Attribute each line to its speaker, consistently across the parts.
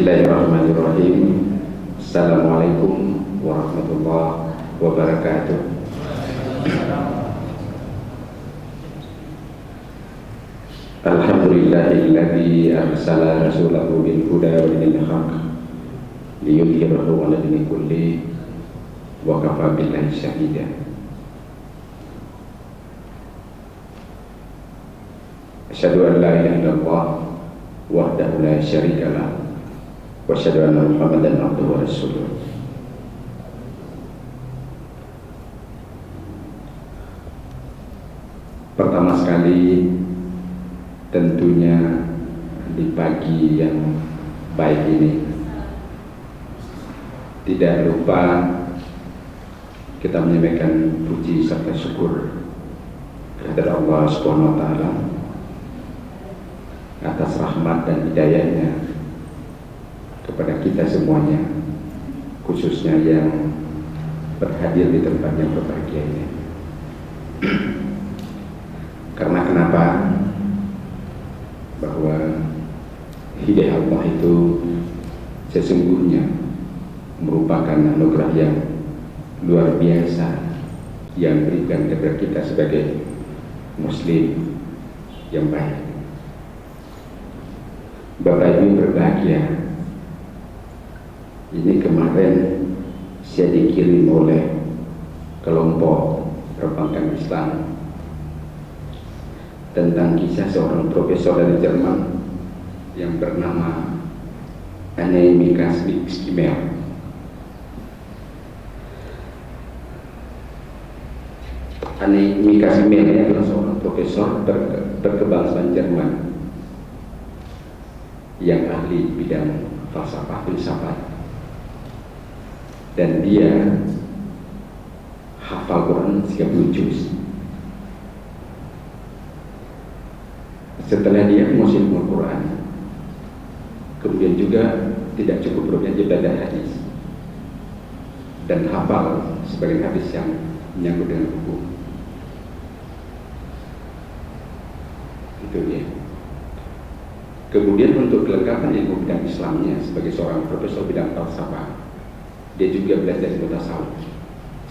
Speaker 1: Bismillahirrahmanirrahim. Assalamualaikum warahmatullahi wabarakatuh. Alhamdulillahilladzi arsala rasulahu bil huda wa dinil haqq liyudhhirahu 'ala dini kulli wa kafa billahi shahida. Asyhadu an la ilaha illallah wahdahu la syarika lah wa asyhadu anna Muhammadan abduhu wa rasuluh. Pertama sekali, tentunya di pagi yang baik ini tidak lupa kita menyampaikan puji serta syukur kepada Allah Subhanahu wa taala atas rahmat dan hidayahnya kepada kita semuanya, khususnya yang berhadir di tempat yang berbahagia ini. Karena kenapa? Bahwa hidayah Allah itu sesungguhnya merupakan anugerah yang luar biasa yang diberikan kepada kita sebagai muslim yang baik. Bapak Ibu berbahagia, ini kemarin saya dikirim oleh kelompok perbankan Islam tentang kisah seorang profesor dari Jerman yang bernama Anne Mikas Schimel. Anne Mikas Schimel adalah seorang profesor berkebangsaan Jerman yang ahli bidang falsafah filsafat, dan dia hafal Quran 30 juz. Setelah dia menguasai Al-Quran, kemudian juga tidak cukup dia belajar hadis dan hafal sebagian hadis yang menyangkut dengan hukum. Itu dia. Kemudian untuk kelengkapan ilmu bidang Islamnya sebagai seorang profesor bidang falsafah, dia juga belajar ilmu tasawuf,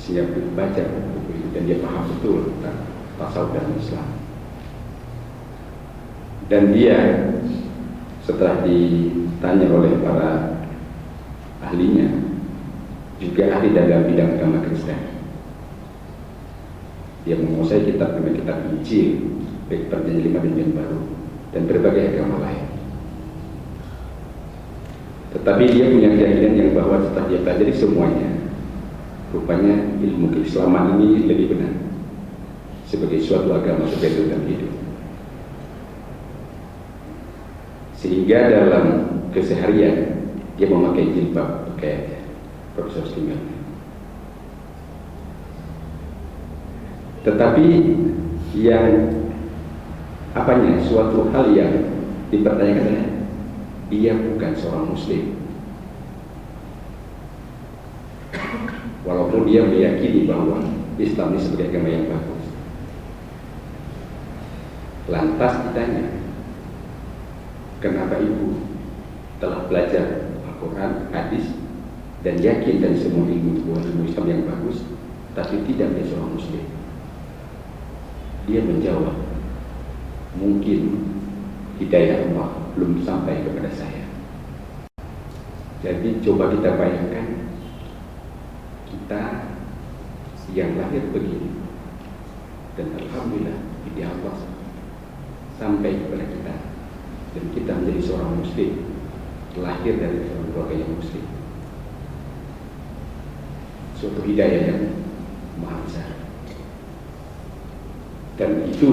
Speaker 1: sehingga membaca buku itu dan dia paham betul tentang tasawuf dan Islam. Dan dia setelah ditanya oleh para ahlinya, juga ahli dalam bidang agama Kristen, dia menguasai kitab Injil, baik Perjanjian Lama dan Perjanjian Baru, dan berbagai agama lain. Tetapi dia punya keyakinan yang bahwa setelah dia pelajari semuanya, rupanya ilmu keislaman ini lebih benar sebagai suatu agama sebagai dalam hidup. Sehingga dalam keseharian dia memakai jilbab kayak Profesor Schimel. Tetapi yang suatu hal yang dipertanyakan adalah dia bukan seorang muslim, walaupun dia meyakini bahwa Islam ini sebagai agama yang bagus. Lantas ditanya, kenapa ibu telah belajar Al-Quran, hadis, dan yakin dari semua ilmu Islam yang bagus, tapi tidak menjadi seorang muslim? Dia menjawab, mungkin hidayah Allah belum sampai kepada saya. Jadi coba kita bayangkan, kita yang lahir begini, dan alhamdulillah hidayah Allah sampai kepada kita, dan kita menjadi seorang muslim, lahir dari seorang keluarga yang muslim. Suatu hidayah yang maha besar. Dan itu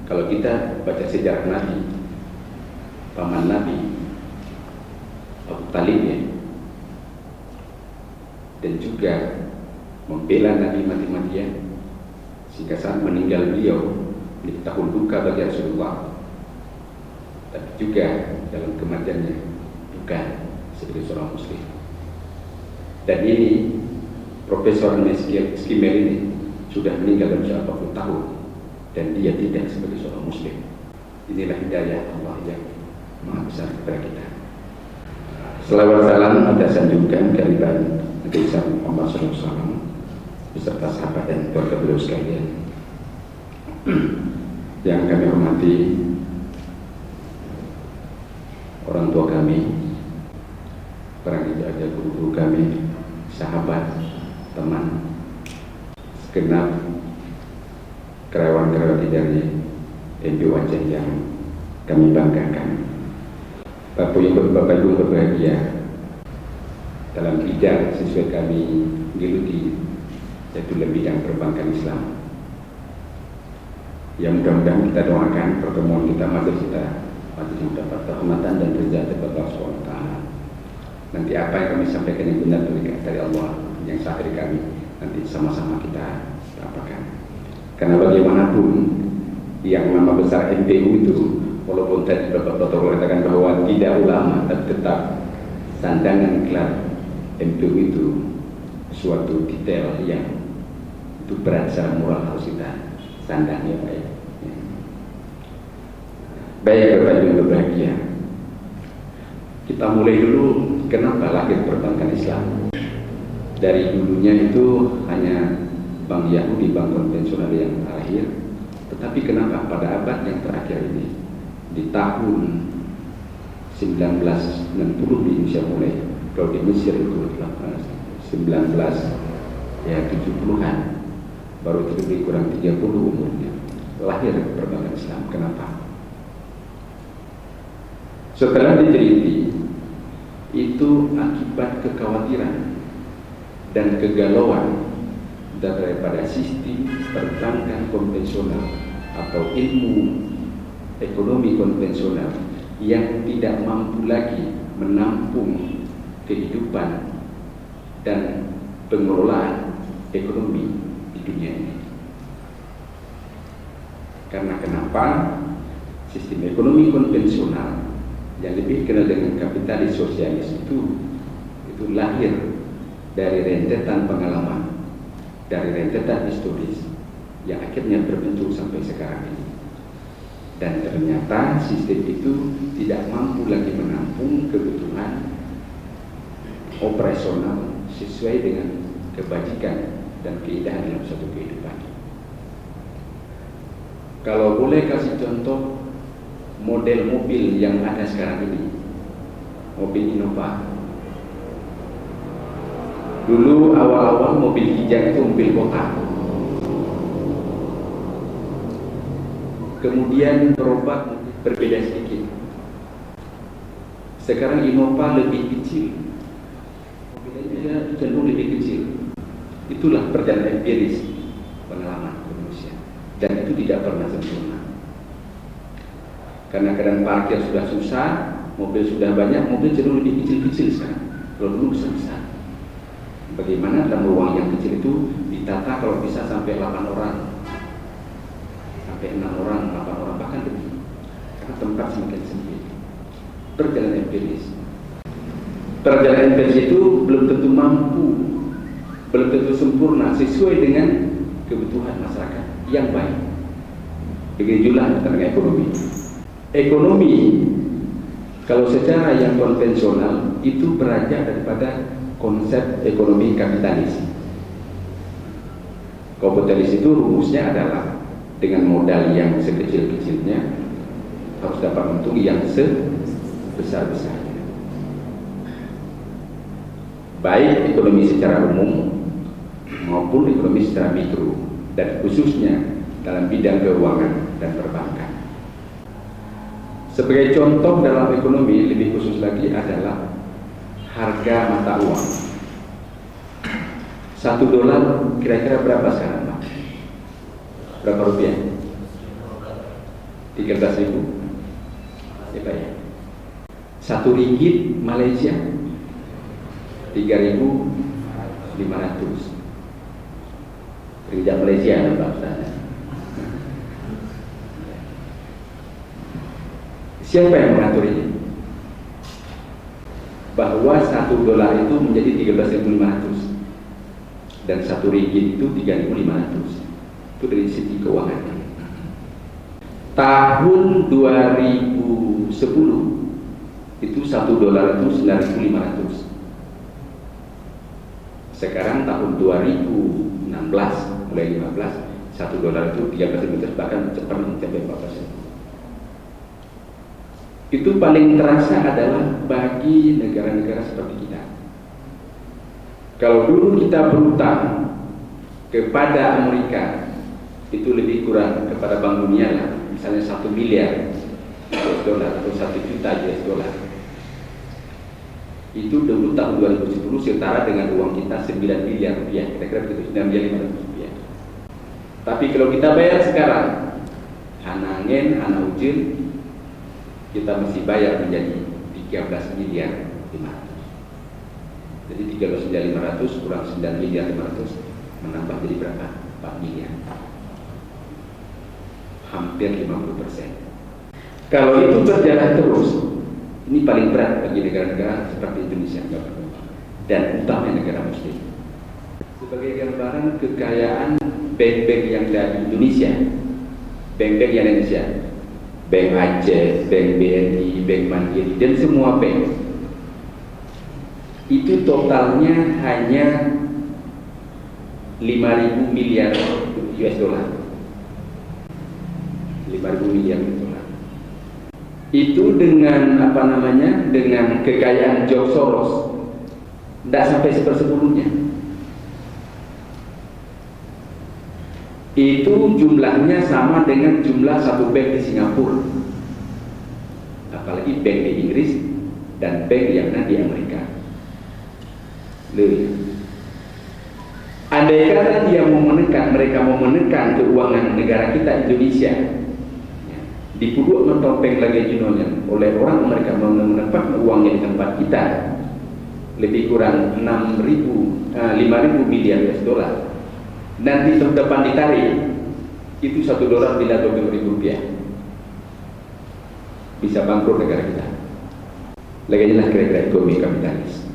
Speaker 1: kalau kita baca sejarah Nabi, paman Nabi Abu Talib ya, dan juga membela Nabi mati-matian, sehingga saat meninggal beliau di tahun duka bagi Rasulullah, tapi juga dalam kematiannya bukan sebagai seorang muslim. Dan ini Profesor Anne Schimel ini sudah meninggal dalam 40 tahun dan dia tidak sebagai seorang muslim. Inilah hidayah Allah yang maha besar kepada kita. Selawat salam ada sanjungan kehadiran Nabi Muhammad SAW beserta sahabat dan keluarga beliau sekalian. Yang kami hormati orang tua kami, para ada guru-guru kami, sahabat, teman, segenap karyawan-karyawan dari MPU Aceh yang kami banggakan. Bapak Ibu berbahagia dalam bidang sesuai kami geluti, yaitu dalam bidang perbankan Islam. Yang mudah-mudahan kita doakan pertemuan kita, majelis kita mendapat kehormatan dan ridha dari Allah SWT. Nanti apa yang kami sampaikan yang benar dari Allah, yang sah dari kami, nanti sama-sama kita apakan. Karena bagaimanapun yang nama besar MPU itu, walaupun tadi Bapak Dr. katakan bahwa tidak ulama, tapi tetap sandangan gelar MPU itu suatu detail yang itu berat secara moral harus kita sandang ya baik. Baik Bapak Ibu berbahagia. Kita mulai dulu kenapa lahir perbankan Islam. Dari dulunya itu hanya bank Yahudi, bank konvensional yang lahir, tetapi kenapa pada abad yang terakhir ini, di tahun 1960 di Indonesia mulai, kalau di Mesir itu 1970-an, baru itu lebih kurang 30 umurnya, lahir perbankan Islam. Kenapa? Setelah diteliti, itu akibat kekhawatiran dan kegalauan daripada sistem perbankan konvensional atau ilmu ekonomi konvensional yang tidak mampu lagi menampung kehidupan dan pengelolaan ekonomi di dunia ini. Karena kenapa? Sistem ekonomi konvensional yang lebih dikenal dengan kapitalis sosialis itu lahir dari rentetan pengalaman, dari rentetan historis yang akhirnya terbentuk sampai sekarang ini. Dan ternyata sistem itu tidak mampu lagi menampung kebutuhan operasional sesuai dengan kebajikan dan keindahan dalam suatu kehidupan. Kalau boleh kasih contoh model mobil yang ada sekarang ini, mobil Innova. Dulu awal-awal mobil hijau itu mobil kota, kemudian berubah berbeda sedikit. Sekarang Innova lebih kecil, mobilnya cenderung lebih kecil. Itulah perjalanan empiris pengalaman manusia, dan itu tidak pernah sempurna. Karena keadaan parkir sudah susah, mobil sudah banyak, mobil cenderung lebih kecil-kecil sekarang. Kalau dulu besar-besar. Bagaimana dalam ruang yang kecil itu ditata kalau bisa sampai 8 orang, sampai 6 orang, 8 orang, bahkan lebih. Karena tempat semakin sempit. Perjalanan empiris. Perjalanan empiris itu belum tentu mampu, belum tentu sempurna sesuai dengan kebutuhan masyarakat yang baik. Begitu juga tentang ekonomi. Ekonomi kalau secara yang konvensional itu beranjak daripada konsep ekonomi kapitalis. Kapitalis itu rumusnya adalah dengan modal yang sekecil-kecilnya harus dapat untung yang sebesar-besarnya. Baik ekonomi secara umum maupun ekonomi secara mikro, dan khususnya dalam bidang keuangan dan perbankan. Sebagai contoh dalam ekonomi lebih khusus lagi adalah harga mata uang. $1 kira-kira berapa sekarang, Pak? Berapa rupiah? 13.000. Ya, Pak ya. 1 ringgit Malaysia 3.500. Ringgit Malaysia ya, Pak Ustaz. Siapa yang mengatur ini? Bahwa $1 itu menjadi 13.500 dan 1 ringgit itu 3.500. Itu dari sisi keuangan. Tahun 2010 itu $1 itu 9.500. Sekarang tahun 2016 mulai 15, $1 itu 13.000, bahkan cepat mencapai 4%. Itu paling terasa adalah bagi negara-negara seperti kita. Kalau dulu kita berutang kepada Amerika itu lebih kurang kepada Bank Dunia lah, misalnya 1 miliar US dollar atau 1 juta US dollar. Itu dulu tahun 2010 setara dengan uang kita 9 miliar rupiah, kira-kira begitu, 9 miliar 500 rupiah. Tapi kalau kita bayar sekarang, hanangen, hana ujil, kita mesti bayar menjadi 13 miliar 500. Jadi 13 miliar 500 kurang 9 miliar 500 menambah jadi berapa? 4 miliar. Hampir 50%. Kalau itu berjalan terus, ini paling berat bagi negara-negara seperti Indonesia dan utamanya negara Muslim. Sebagai gambaran kekayaan bank-bank yang dari Indonesia, bank-bank yang Indonesia, Bank Aceh, Bank BNI, Bank Mandiri, dan semua bank itu totalnya hanya 5.000 miliar US dollar. 5.000 miliar dolar. Itu dengan dengan kekayaan George Soros tidak sampai 1/10-nya. Itu jumlahnya sama dengan jumlah satu bank di Singapura, apalagi bank di Inggris dan bank yang ada di Amerika. Andai kata mereka mau menekan keuangan negara kita Indonesia, dipuduk mentopeng lagi jinonya oleh orang mereka menempatkan uangnya di tempat kita lebih kurang 5.000 miliar US dollar. Nanti tahun depan ditarik itu $1 bila 20.000 rupiah, bisa bangkrut negara kita. Lagi jelas kira-kira ekonomi kapitalis.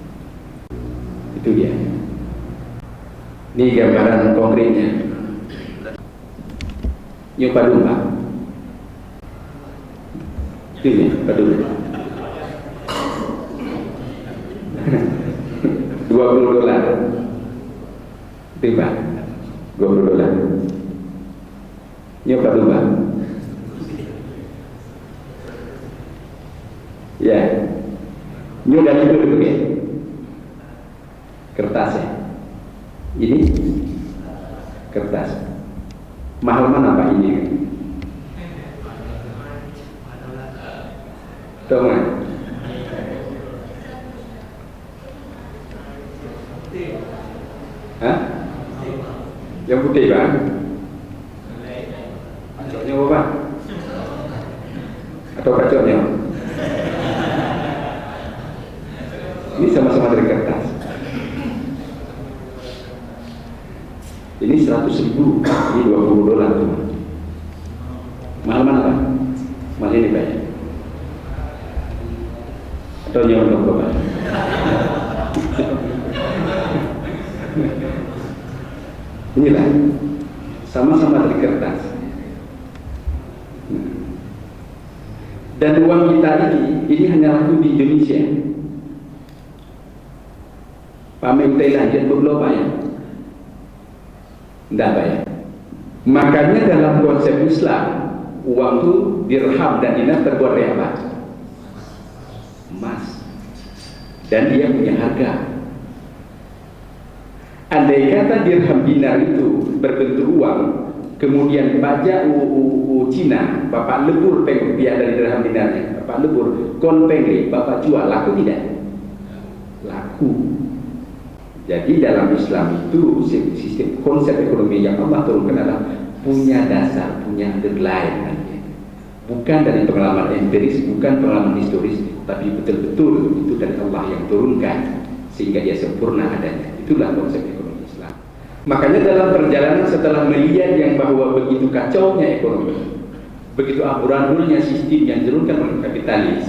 Speaker 1: Itu dia. Ini gambaran konkretnya. Yuk padu Pak. Itu ya, padu. $20. Itu Pak. $20. Yuk padu Pak. Ya. Yuk dari dulu ya. Kertas ya. Ini kertas. Mahal mana Pak ini? Toma. Hah? Yang putih Pak? Bacoknya apa Pak? Atau bacoknya? Ini sama-sama dari kertas. Ini 100.000, ini $20. Mahal mana Pak? Mahal ini Pak? Atau nyontok Bapak? Inilah sama-sama dari kertas. Dan uang kita ini hanya laku di Indonesia. Pamer lanjut belum Pak ya? Tidak bayar. Makanya dalam konsep Islam, uang itu dirham dan dinar terbuat dari apa? Emas. Dan dia punya harga. Andai kata dirham dinar itu berbentuk uang, kemudian pajak Cina, Bapak lebur peng rupiah dari dirham dinarnya, Bapak lebur, kon pengli, Bapak jual, laku tidak? Laku. Jadi dalam Islam itu sistem konsep ekonomi yang Allah turunkan adalah punya dasar, punya underline. Bukan dari pengalaman empiris, bukan pengalaman historis, tapi betul-betul itu dari Allah yang turunkan sehingga dia sempurna adanya. Itulah konsep ekonomi Islam. Makanya dalam perjalanan setelah melihat yang bahwa begitu kacaunya ekonomi, begitu amburadulnya sistem yang diturunkan oleh kapitalis,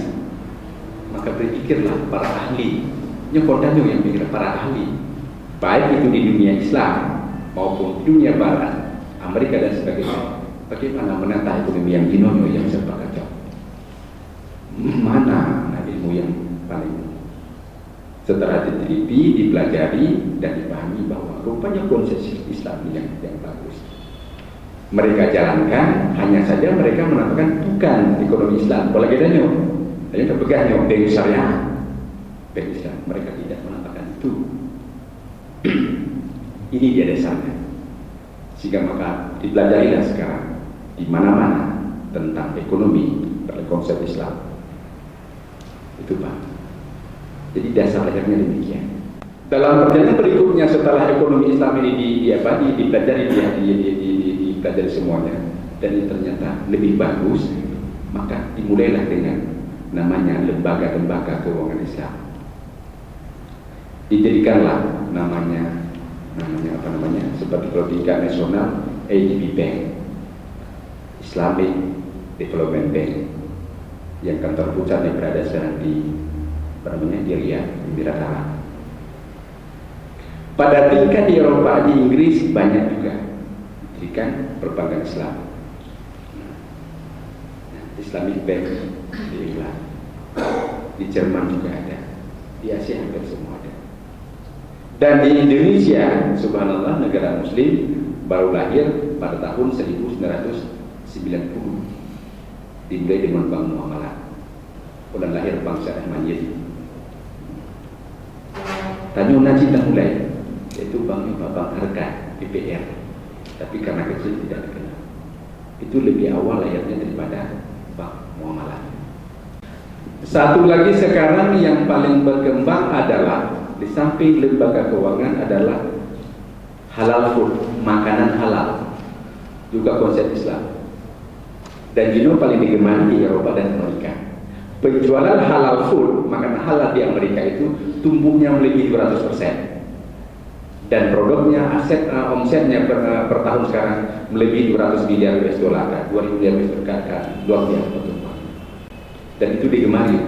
Speaker 1: maka berpikirlah para ahli, nyokodanyo yang pikir para ahli, baik itu di dunia Islam maupun dunia Barat, Amerika dan sebagainya, bagaimana menata ekonomi yang dinoyo yang serba kacau. Mana ilmu yang paling setelah diteliti, dipelajari dan dipahami bahwa rupanya konsep Islam yang bagus mereka jalankan, hanya saja mereka menamakan bukan ekonomi Islam. Kalau kita hanya terpegahnya bank syariah, bank Islam, mereka tidak menamakan itu. Ini dia dasarnya. Sehingga maka dipelajarilah sekarang di mana-mana tentang ekonomi berkonsep Islam. Itu Pak. Jadi dasar ajarnya demikian. Dalam perjalanan berikutnya setelah ekonomi Islam ini dipelajari dipelajari semuanya dan ini ternyata lebih bagus, maka dimulailah dengan namanya lembaga-lembaga keuangan Islam. Dijadikanlah namanya seperti kalau tingkat nasional ADB Bank, Islamic Development Bank, yang kantor pusatnya berada sekarang di Riyadh, Emirat Arab. Pada tingkat di Eropa, di Inggris banyak juga diberikan perbankan Islam. Islamic Bank di England, di Jerman juga ada, di Asia hampir semua ada. Dan di Indonesia, subhanallah, negara Muslim baru lahir pada tahun 1990, dimulai dengan Bank Muamalah, dan lahir Bank Syariah Mandiri. Tanjung Najib dah mulai, yaitu Bank Harkat BPR, tapi karena kecil tidak dikenal. Itu lebih awal lahirnya daripada Bank Muamalah. Satu lagi sekarang yang paling berkembang adalah di samping lembaga keuangan adalah halal food, makanan halal, juga konsep Islam. Dan paling digemari di Eropa dan Amerika. Penjualan halal food, makanan halal di Amerika itu tumbuhnya melebihi 200%. Dan produknya, omsetnya per tahun sekarang melebihi 200 miliar US dollar, 2 miliar US dollar, luar biasa betul. Dan itu digemari.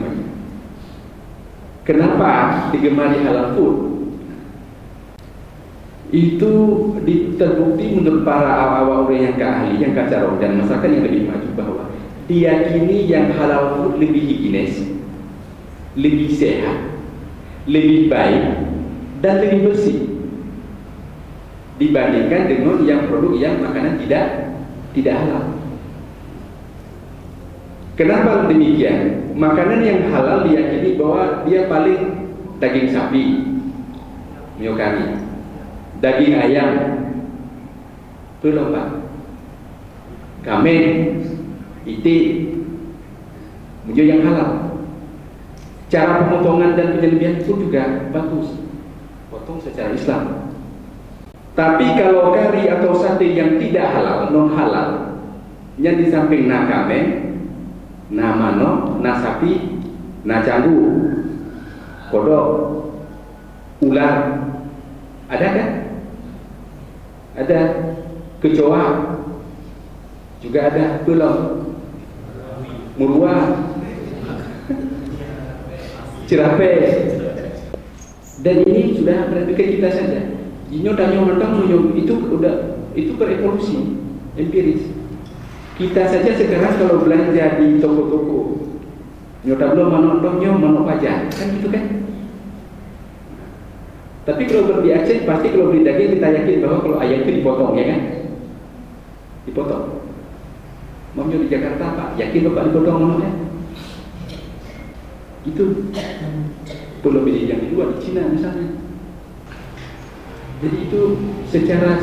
Speaker 1: Kenapa digemari halal food? Itu terbukti menurut para awal-awal yang ahli, yang kacarong dan masyarakat yang lebih maju bahwa diyakini yang halal food lebih higienis, lebih sehat, lebih baik, dan lebih bersih dibandingkan dengan yang produk yang makanan tidak halal. Kenapa demikian? Makanan yang halal diyakini bahwa dia paling daging sapi, miokami, daging ayam, belum Pak, kambing, itik, menjadi yang halal. Cara pemotongan dan penyembelihan pun juga bagus, potong secara Islam. Tapi kalau kari atau sate yang tidak halal, non halal, yang di samping na kambing, na manok, na sapi, na canggu, kodok, ular, ada kan? Ada kecoa, juga ada belum, murwa, cerape, dan ini sudah berada ke kita saja. Itu berevolusi empiris. Kita saja sekarang kalau belanja di toko-toko, nyota belum manok pajak, kan gitu kan? Tapi kalau di Aceh pasti kalau beli daging kita yakin bahwa kalau ayam itu dipotong, ya kan? Dipotong. Mau di Jakarta Pak, yakin Bapak dipotong manoknya? Itu belum beli yang di luar, di Cina misalnya. Jadi itu secara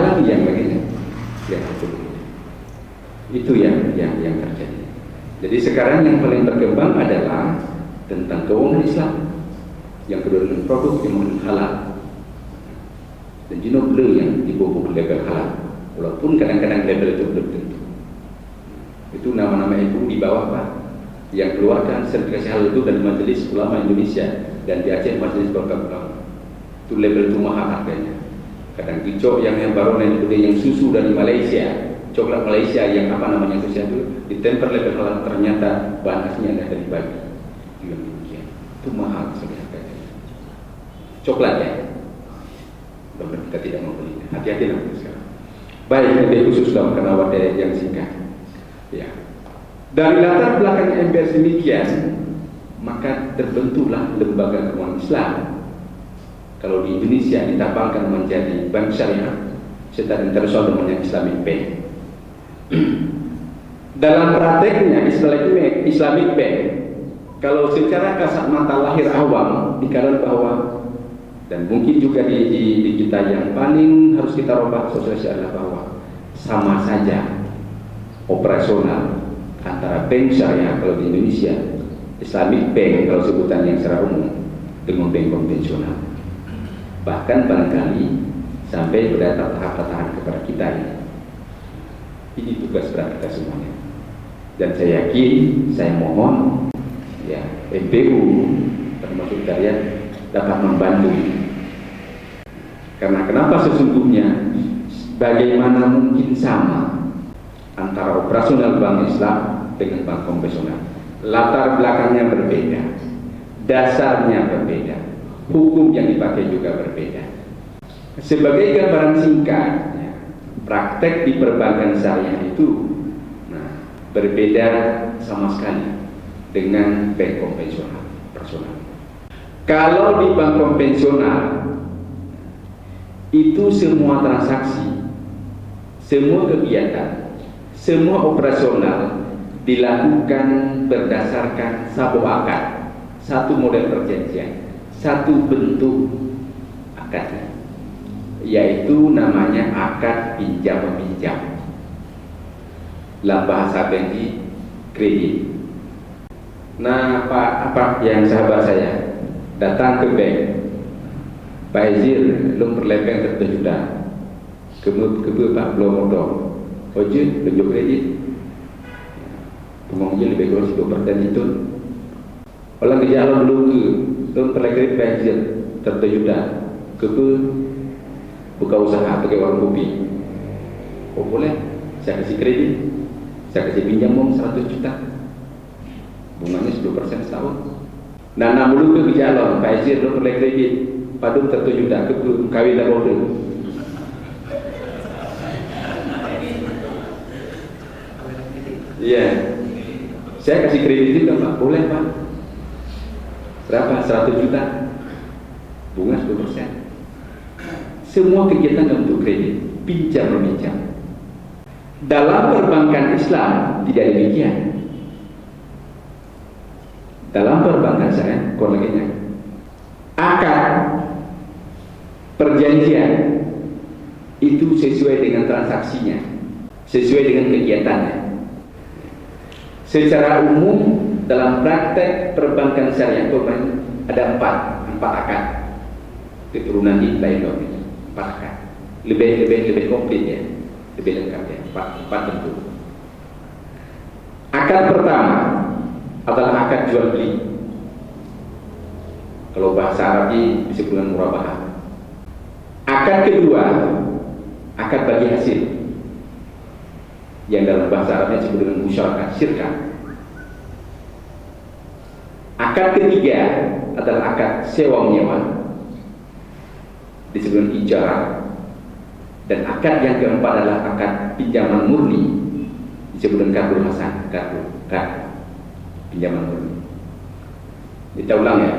Speaker 1: alami yang begini. Ya, itu yang terjadi. Jadi sekarang yang paling berkembang adalah tentang keuangan Islam. Yang kedua dengan produk yang halal. Dan belum yang dibobok level halal. Walaupun kadang-kadang level itu belum tentu. Itu nama-nama itu di bawah Pak, yang keluarkan sertifikasi halal itu dari Majelis Ulama Indonesia dan di Aceh Majelis Ulama. Itu level itu mahal harganya. Kadang kicok yang baru yang susu dari Malaysia, coklat Malaysia yang itu ditempel level halal, ternyata bahan aslinya dari babi. Juga demikian. Itu mahal sekali harganya. Coklat ya. Bahkan kita tidak mau beli. Hati-hati lah sekarang. Baik, nanti khusus dalam kenawat yang singkat. Ya. Dari latar belakang MBS demikian, maka terbentuklah lembaga keuangan Islam. Kalau di Indonesia ditambahkan menjadi bank syariah secara internasional namanya Islamic Bank. Dalam prakteknya Islamic Bank, kalau secara kasat mata lahir awam dikatakan bahwa, dan mungkin juga di kita yang paling harus kita robah sosialisasi adalah bahwa sama saja operasional antara bank syariah kalau di Indonesia, Islamic Bank kalau sebutan yang secara umum, dengan bank konvensional. Bahkan barangkali sampai pada tahap-tahap kepada kita ini. Ini tugas berat kita semuanya. Dan saya yakin, saya mohon ya MPU termasuk kalian dapat membantu. Karena kenapa sesungguhnya bagaimana mungkin sama antara operasional bank Islam dengan bank konvensional? Latar belakangnya berbeda, dasarnya berbeda, hukum yang dipakai juga berbeda. Sebagai gambaran singkat, praktek di perbankan syariah itu berbeda sama sekali dengan bank konvensional personal. Kalau di bank konvensional itu semua transaksi, semua kegiatan, semua operasional dilakukan berdasarkan sebuah akad, satu model perjanjian, satu bentuk akad, yaitu namanya akad pinjam meminjam. Dalam bahasa bank kredit. Nah, apa yang sahabat saya datang ke bank, Pak Ezir, lu perlepeng 1 juta, kebe Pak belum modal, oje tunjuk kredit, pengongnya lebih kurang 10% itu. Orang kerja alam belum ke, lu perlepeng Pak Ezir 1 juta, kebe buka usaha pakai warung kopi, oh boleh, saya kasih kredit. Saya kasih pinjam 100 juta, bunganya 10% setahun. Nah, dulu ke jalan, Pak Ezir lo perlu kredit, padum 1 juta, ke kawin dan order. Iya, saya kasih kredit juga Pak, boleh Pak. Berapa? 100 juta, bunga 10%. Semua kegiatan untuk kredit, pinjam meminjam. Dalam perbankan Islam tidak demikian. Dalam perbankan saya, koleganya, akad perjanjian itu sesuai dengan transaksinya, sesuai dengan kegiatannya. Secara umum dalam praktek perbankan syariah ada empat akad. Keturunan di lain ini 4 akad. Lebih komplit ya. Lebih lengkap ya, 4 bentuk. Akad pertama adalah akad jual beli. Kalau bahasa Arab disebut dengan murabahah. Akad kedua, akad bagi hasil, yang dalam bahasa Arabnya disebut dengan musyarakat syirkah. Akad ketiga adalah akad sewa menyewa, disebut dengan ijarah. Dan akad yang keempat adalah akad pinjaman murni, disebut dengan kardul hasan, kardu pinjaman murni. Kita ulang ya.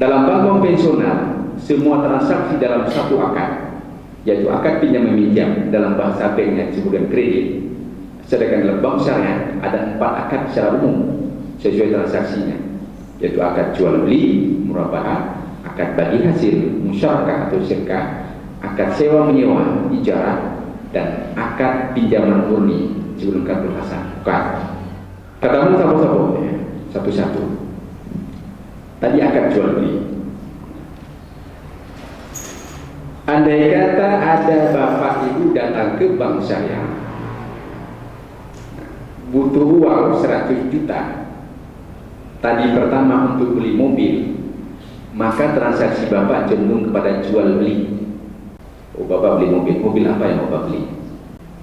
Speaker 1: Dalam bank konvensional, semua transaksi dalam satu akad, yaitu akad pinjam meminjam, dalam bahasa banknya disebut dengan kredit. Sedangkan dalam bank syariah ada 4 akad secara umum sesuai transaksinya, yaitu akad jual beli, murabahah, akad bagi hasil, musyarakah atau syirkah, akad sewa menyewa, ijarah, dan akad pinjaman murni, sebelum kardul hasan. Katamu satu-satu. Tadi akad jual beli. Andai kata ada bapak ibu datang ke bank syariah, butuh uang 100 juta. Tadi pertama untuk beli mobil, maka transaksi bapak cenderung kepada jual beli. Oh, bapak beli mobil apa yang bapak beli?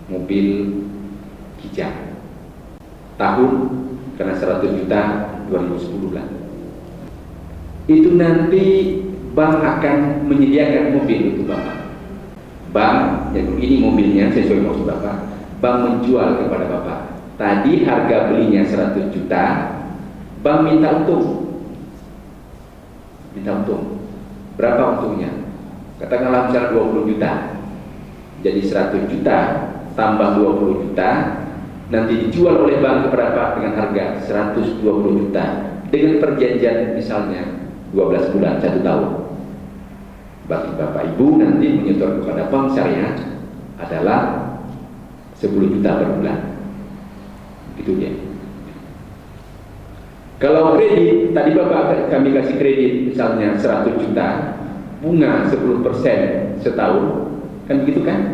Speaker 1: Mobil Kijang. Tahun karena 100 juta 2010 lah. Itu nanti bank akan menyediakan mobil untuk bapak. Bank, yang ini mobilnya sesuai maksud bapak. Bank menjual kepada bapak. Tadi harga belinya 100 juta, bank minta untung minta untung. Berapa untungnya? Katakanlah misalnya 20 juta. Jadi 100 juta tambah 20 juta nanti dijual oleh bank kepada Pak dengan harga 120 juta dengan perjanjian misalnya 12 bulan, 1 tahun. Bagi Bapak Ibu nanti menyetor kepada bank syariah adalah 10 juta per bulan. Itu dia. Kalau kredit, tadi Bapak kami kasih kredit misalnya 100 juta, bunga 10% setahun, kan begitu kan?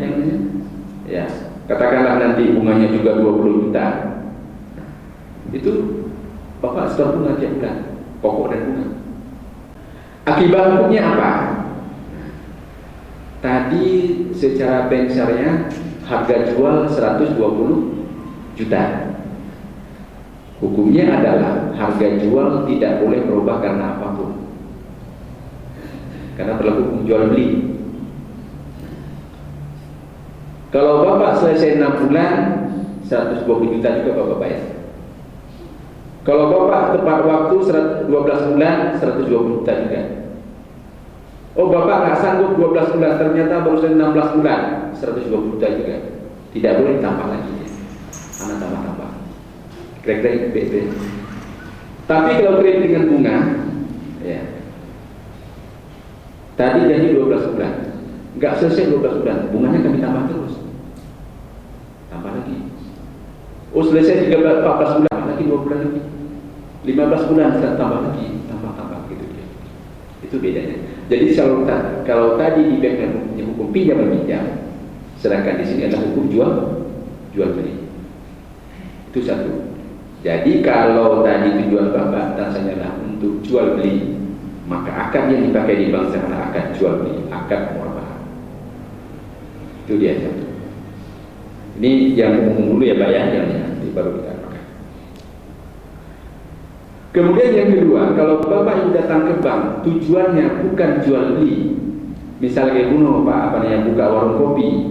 Speaker 1: Ya, katakanlah nanti bunganya juga 20 juta. Itu Bapak setor bunga tiap bulan, pokok dan bunga. Akibat hukumnya apa? Tadi secara bank syariah harga jual 120 juta. Hukumnya adalah harga jual tidak boleh berubah karena apapun. Karena berlaku hukum jual beli. Kalau Bapak selesai 6 bulan 120 juta juga Bapak bayar. Kalau Bapak tepat waktu 12 bulan 120 juta juga. Oh Bapak nggak sanggup 12 bulan, ternyata baru 16 bulan 120 juta juga. Tidak boleh ditambah lagi. Anak tambah-tambah. Kira-kira BP. Tapi kalau kredit dengan bunga, ya. Tadi janji 12 bulan, nggak selesai 12 bulan, bunganya kami tambah terus, tambah lagi. Oh selesai 14 bulan, lagi 2 bulan lagi, 15 bulan tambah lagi, tambah gitu dia. Itu bedanya. Jadi kalau tadi di bank hukum pinjam meminjam, sedangkan di sini adalah hukum jual beli. Itu satu. Jadi kalau tadi tujuan Bapak dasarnya adalah untuk jual beli, maka akad yang dipakai di bank adalah akad jual beli, akad muamalah. Itu dia satu. Ini yang umum dulu ya Pak ya, yang nanti baru kita pakai. Kemudian yang kedua, kalau Bapak yang datang ke bank tujuannya bukan jual beli, misalnya Pak buka warung kopi,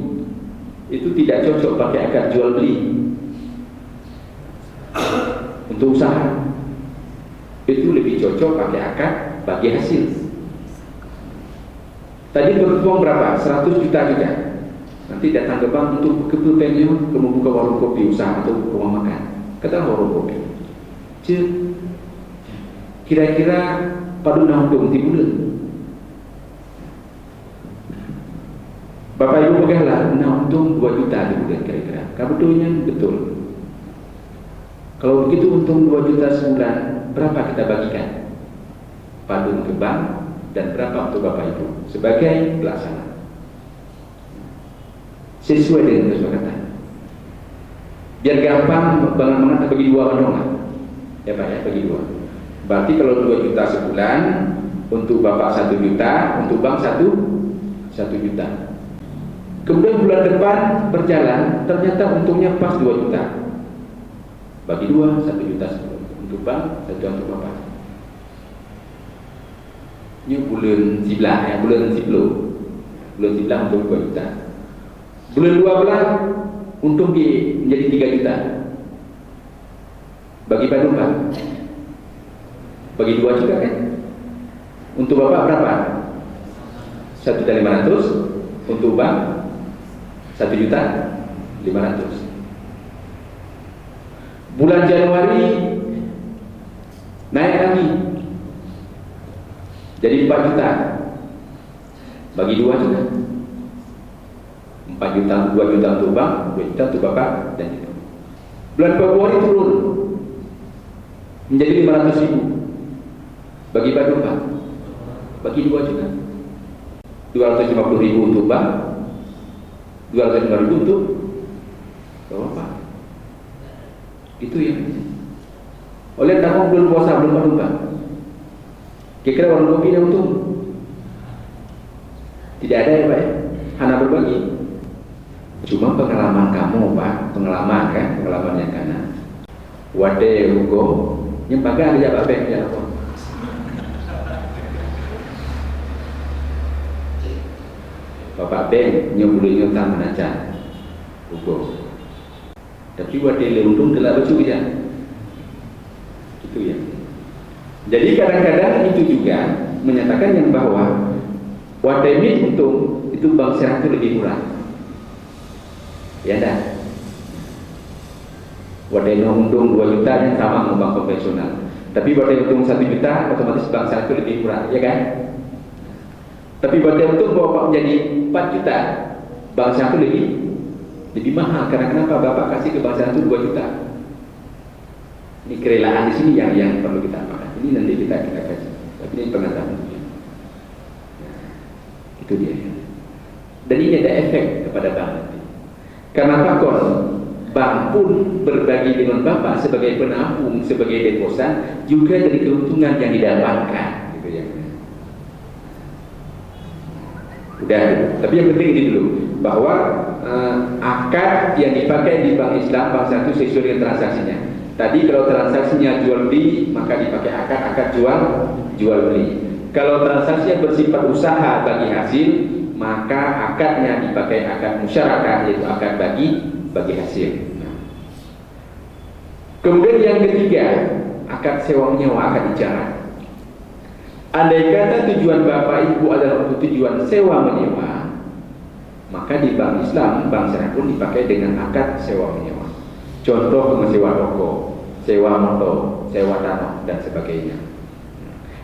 Speaker 1: itu tidak cocok pakai akad jual beli. Untuk usaha itu lebih cocok pakai akad bagi hasil. Tadi beruang berapa? 100 juta juga. Nanti datang ke bank untuk kepengen membuka warung kopi usaha atau rumah makan. Kata warung kopi. Kira-kira padu nanggung di bulan. Bapak Ibu peganglah untung 2 juta di bulan kira-kira. Kabutulnya betul. Kalau begitu untung 2 juta sebulan, berapa kita bagikan? Padun ke bank dan berapa untuk Bapak Ibu sebagai pelaksana. Sesuai dengan kesepakatan. Biar gampang banget bagi 2 menolak. Ya Pak ya, bagi 2. Berarti kalau 2 juta sebulan, untuk Bapak 1 juta, untuk bank 1 juta. Kemudian bulan depan berjalan, ternyata untungnya pas 2 juta. Bagi 2, 1 juta untuk bank, 1 juta untuk Bapak. Ini bulan 11 ya, bulan 10 untuk 2 juta. Bulan 12 untung menjadi 3 juta. Bagi Pak Pak, bagi 2 juga kan? Untuk Bapak berapa? 1.500.000, untuk bank 1.500.000. Bulan Januari naik lagi jadi 4 juta, bagi 2 juga. 4 juta, 2 juta untuk bank, 2 juta untuk Bapak dan itu. Bulan Februari turun menjadi 500.000, bagi Bapak, bagi 2 juga. 250.000 untuk bank, 250.000 untuk Bapak. Itu ya. Oleh tahun belum puasa belum Pak. Kira-kira warung kopi yang untung? Tidak ada ya Pak ya. Hanya berbagi. Cuma pengalaman kamu Pak, pengalaman yang kanan. Wade Hugo, yang pakai ada Pak Bek ya Pak. Bapak Bek nyebuli nyutang menajan Hugo. Tapi wadil untung telah lucu ya. Itu ya. Jadi kadang-kadang itu juga menyatakan yang bahwa wadai untung itu bank syariah itu lebih murah. Ya dah. Wadai untung 2 juta yang sama dengan bank konvensional. Tapi wadai untung 1 juta otomatis bank syariah itu lebih murah, ya kan? Tapi wadai untung bawa menjadi 4 juta, bank syariah itu lebih mahal. Karena kenapa? Bapak kasih ke bank syariah itu 2 juta. Ini kerelaan di sini yang perlu kita amalkan. Ini nanti kita kaji. Tapi ini pengetahuan. Itu dia. Dan ini ada efek kepada bank nanti. Karena faktor bank pun berbagi dengan bapak sebagai penampung, sebagai deposan, juga dari keuntungan yang didapatkan. Gitu ya. Udah. Tapi yang penting ini dulu, bahwa akad yang dipakai di bank Islam, bank satu sesuai dengan transaksinya. Tadi kalau transaksinya jual beli, maka dipakai akad jual beli. Kalau transaksinya bersifat usaha bagi hasil, maka akadnya dipakai akad musyarakah, yaitu akad bagi hasil. Kemudian yang ketiga, akad sewa menyewa, akad ijarah. Andai kata tujuan bapak ibu adalah untuk tujuan sewa menyewa, maka di bank Islam, bank syariah pun dipakai dengan akad sewa menyewa. Contoh menyewa toko, sewa motor, sewa tanah, dan sebagainya.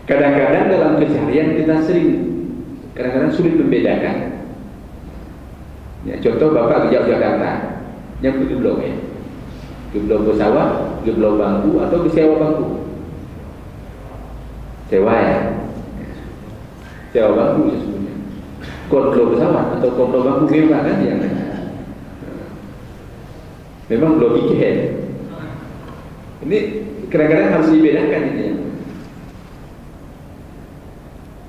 Speaker 1: Kadang-kadang dalam keseharian kita kadang-kadang sulit membedakan. Ya, contoh bapak ke Jakarta, yang ke Geblong ya, Geblong ke sawah, Geblong bangku, atau ke sewa bangku. Sewa ya, sewa bangku sesungguhnya. Kontrol pesawat atau kontrol bangku memang kan yang memang belum bikin. Ini kadang-kadang harus dibedakan ini ya.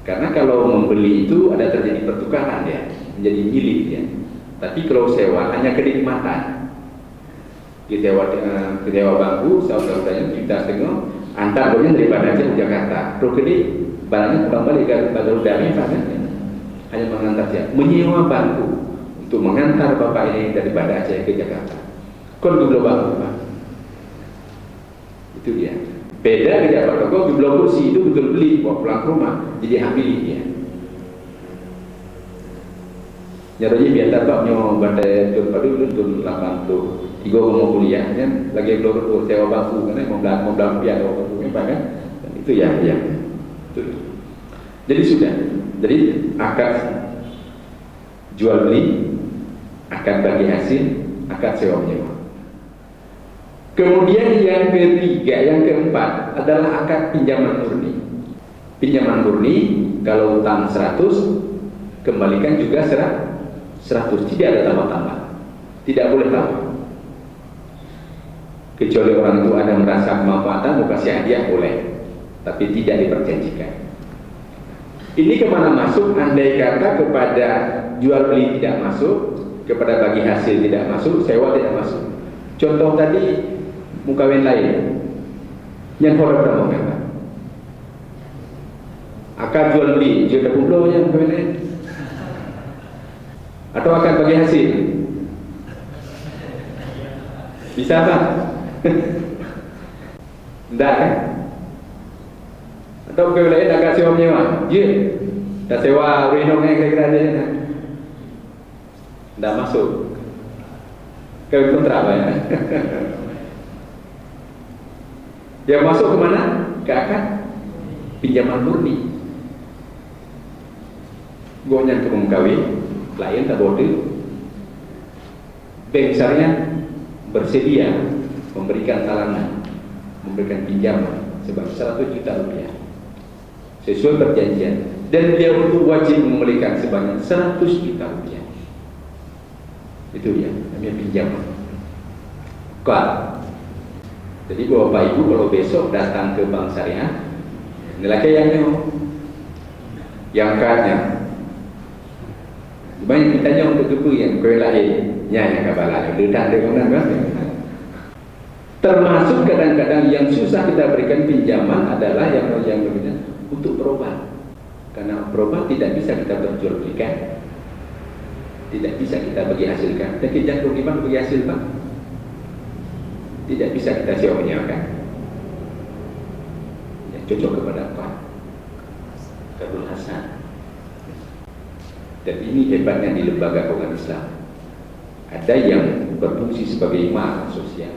Speaker 1: Karena kalau membeli itu ada terjadi pertukaran ya, menjadi milik ya. Tapi kalau sewa hanya kenikmatan. Kita bangku, saudara-saudaranya kita setengah, antar bolanya daripada aja ke Jakarta. Terus ini barangnya pulang balik ke Garuda kan? Hanya mengantar saja. Menyewa bangku untuk mengantar bapak ini daripada Aceh ke Jakarta. Kon dulu bangku pak. Itu dia. Beda ke Jakarta. Kok di blok kursi itu betul beli, bawa pulang ke rumah, jadi ambil dia. Nyaranya biar dapat nyoba badai tur padu untuk 8 tuh. Tiga mau kuliah kan, lagi belum sewa bangku karena mau bilang biar bangku apa kan? Dan itu ya. Itu. Jadi sudah. Jadi akad jual beli, akad bagi hasil, akad sewa menyewa. Kemudian yang ketiga, yang keempat adalah akad pinjaman murni. Pinjaman murni kalau utang 100 kembalikan juga 100, tidak ada tambah-tambah. Tidak boleh tambah. Kecuali orang itu ada merasa kemanfaatan, mau kasih hadiah boleh, tapi tidak diperjanjikan. Ini kemana masuk? Andai kata kepada jual beli tidak masuk, kepada bagi hasil tidak masuk, sewa tidak masuk. Contoh tadi mukawin lain yang horor mau apa? Akad jual beli, jual kumpul yang mukawin lain, atau akad bagi hasil, bisa tak? Tidak kan? Atau mukawin lain akad sewa menyewa, ya, dah sewa renongnya kira-kira dia, tidak masuk. Kawin kontrak ya. Yang masuk kemana? Ke akad pinjaman murni. Gonya ke kawin, klien tak boleh. Bank syariah bersedia memberikan talangan, memberikan pinjaman sebesar 100 juta rupiah sesuai perjanjian, dan dia untuk wajib memberikan sebanyak 100 juta rupiah. Itu dia namanya pinjaman. Jadi bapak ibu kalau besok datang ke bank syariah, nilai yang kadnya banyak ditanya untuk kepu yang kue lain yang kabalah ledak dengan kan. Termasuk kadang-kadang yang susah kita berikan pinjaman adalah yang untuk berobat, karena berobat tidak bisa kita perjualbelikan, tidak bisa kita bagi hasilkan. Tapi jantung gimana bagi hasil pak? Tidak bisa kita sewa menyewakan. Ya, cocok kepada apa? Kadul Hasan. Dan ini hebatnya di lembaga keuangan Islam. Ada yang berfungsi sebagai mal sosial,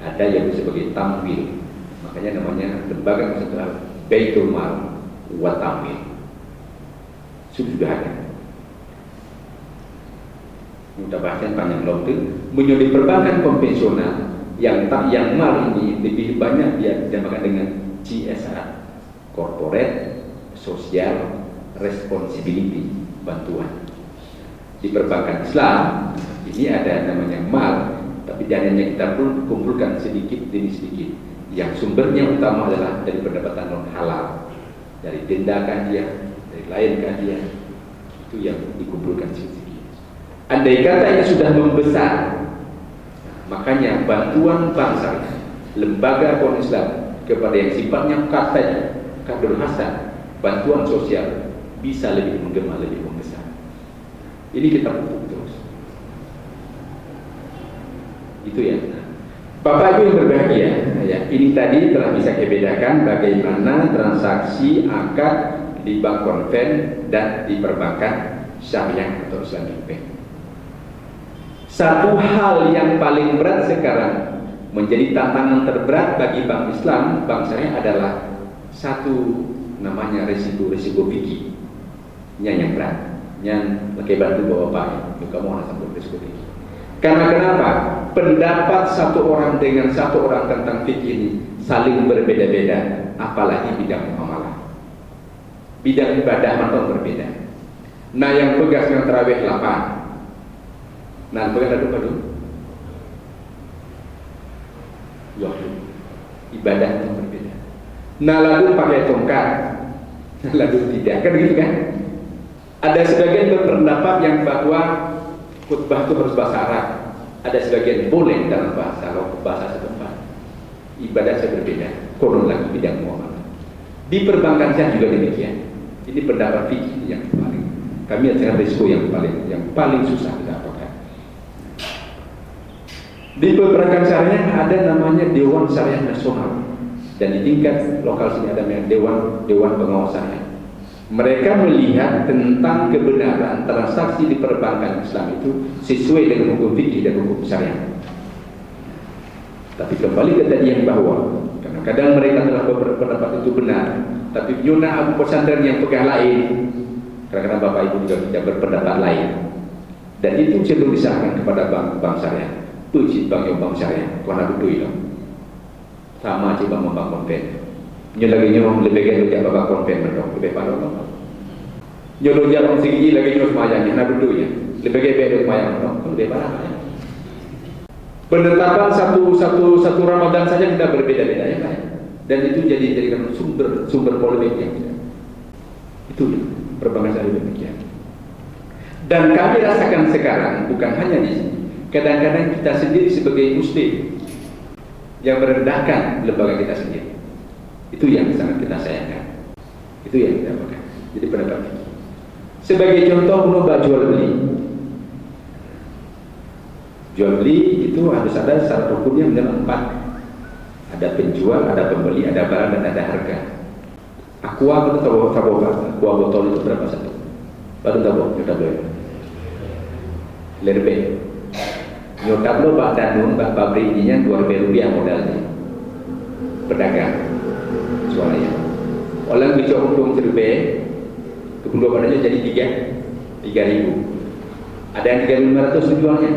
Speaker 1: ada yang sebagai tamwil. Makanya namanya lembaga sosial Baitul Mal wa Tamwil. Sudah ada. Mudah bahasanya panjang waktu. Menjadi perbankan konvensional yang mal ini lebih banyak dia dinamakan dengan CSR, Corporate Social Responsibility, bantuan. Di perbankan Islam ini ada namanya mal, tapi dananya kita pun kumpulkan sedikit demi sedikit. Yang sumbernya utama adalah dari pendapatan non halal, dari denda kajian, dari lain kajian, itu yang dikumpulkan sedikit. Andai kata ini sudah membesar, makanya bantuan bangsa, lembaga keuangan Islam kepada yang sifatnya Kadul Hasan, bantuan sosial bisa lebih menggema, lebih membesar. Ini kita pupuk terus. Itu ya. Bapak Ibu yang berbahagia, ya, ini tadi telah bisa kita bedakan bagaimana transaksi akad di bank konven dan di perbankan syariah atau Islamic Bank. Satu hal yang paling berat sekarang menjadi tantangan terberat bagi bank Islam, bank syariah adalah satu namanya risiko fikih. Yang berat, yang pakai bantu bapak, kamu harus sampai risiko fikih. Karena kenapa? Pendapat satu orang dengan satu orang tentang fikih ini saling berbeda-beda, apalagi bidang muamalah. Bidang ibadah memang berbeda. Nah, yang pegas yang tarawih 8. Nah, pegas adu. Ibadah itu berbeda. Nah, lalu pakai tongkat, lalu tidak, kan begitu kan? Ada sebagian berpendapat yang bahwa khutbah itu harus bahasa Arab. Ada sebagian boleh dalam bahasa setempat. Ibadah saya berbeda. Konon lagi bidang muamalah. Di perbankan saya juga demikian. Ini pendapat fikih yang paling. Kami adalah risiko yang paling susah kita dapatkan. Di perbankan syariah ada namanya Dewan Syariah Nasional, dan di tingkat lokal sini ada namanya Dewan Pengawas Syariah. Mereka melihat tentang kebenaran transaksi di perbankan Islam itu sesuai dengan hukum fikih dan hukum syariah. Tapi kembali ke tadi yang bahwa kadang-kadang mereka telah berpendapat itu benar, tapi Yuna Abu Pesantren yang pegang lain, kadang-kadang Bapak Ibu juga tidak berpendapat lain, dan itu cenderung diserahkan kepada bank syariah. Puji bank syariah, karena betul sama aja bank konven. Lagi nyuruh lebih gede dia bapak konven mendong lebih pada bapak. Nyuruh dia orang segi lagi nyuruh semayangnya, nah betul ya. Lebih gede semayang mendong lebih pada. Penetapan satu Ramadan saja kita berbeda-beda ya kan? Dan itu jadikan sumber polemik yang tidak. Itu perbankan syariah demikian. Dan kami rasakan sekarang bukan hanya di sini. Kadang-kadang kita sendiri sebagai muslim yang merendahkan lembaga kita sendiri. Itu yang sangat kita sayangkan. Itu yang kita pakai. Jadi pendapat fikih. Sebagai contoh menubah jual beli. Jual beli itu harus ada syarat hukumnya mengenai 4. Ada penjual, ada pembeli, ada barang dan ada harga. Aqua itu aqua botol itu berapa satu? Baru tahu, kita boleh. Lerbe. Nyotab lo Pak Danun, Pak pabrik ininya Rp2.000 modalnya. Pedagang. Suaranya. Orang bicara untung cerbe, kedua padanya jadi 3.000. Ada yang 3.500 jualnya.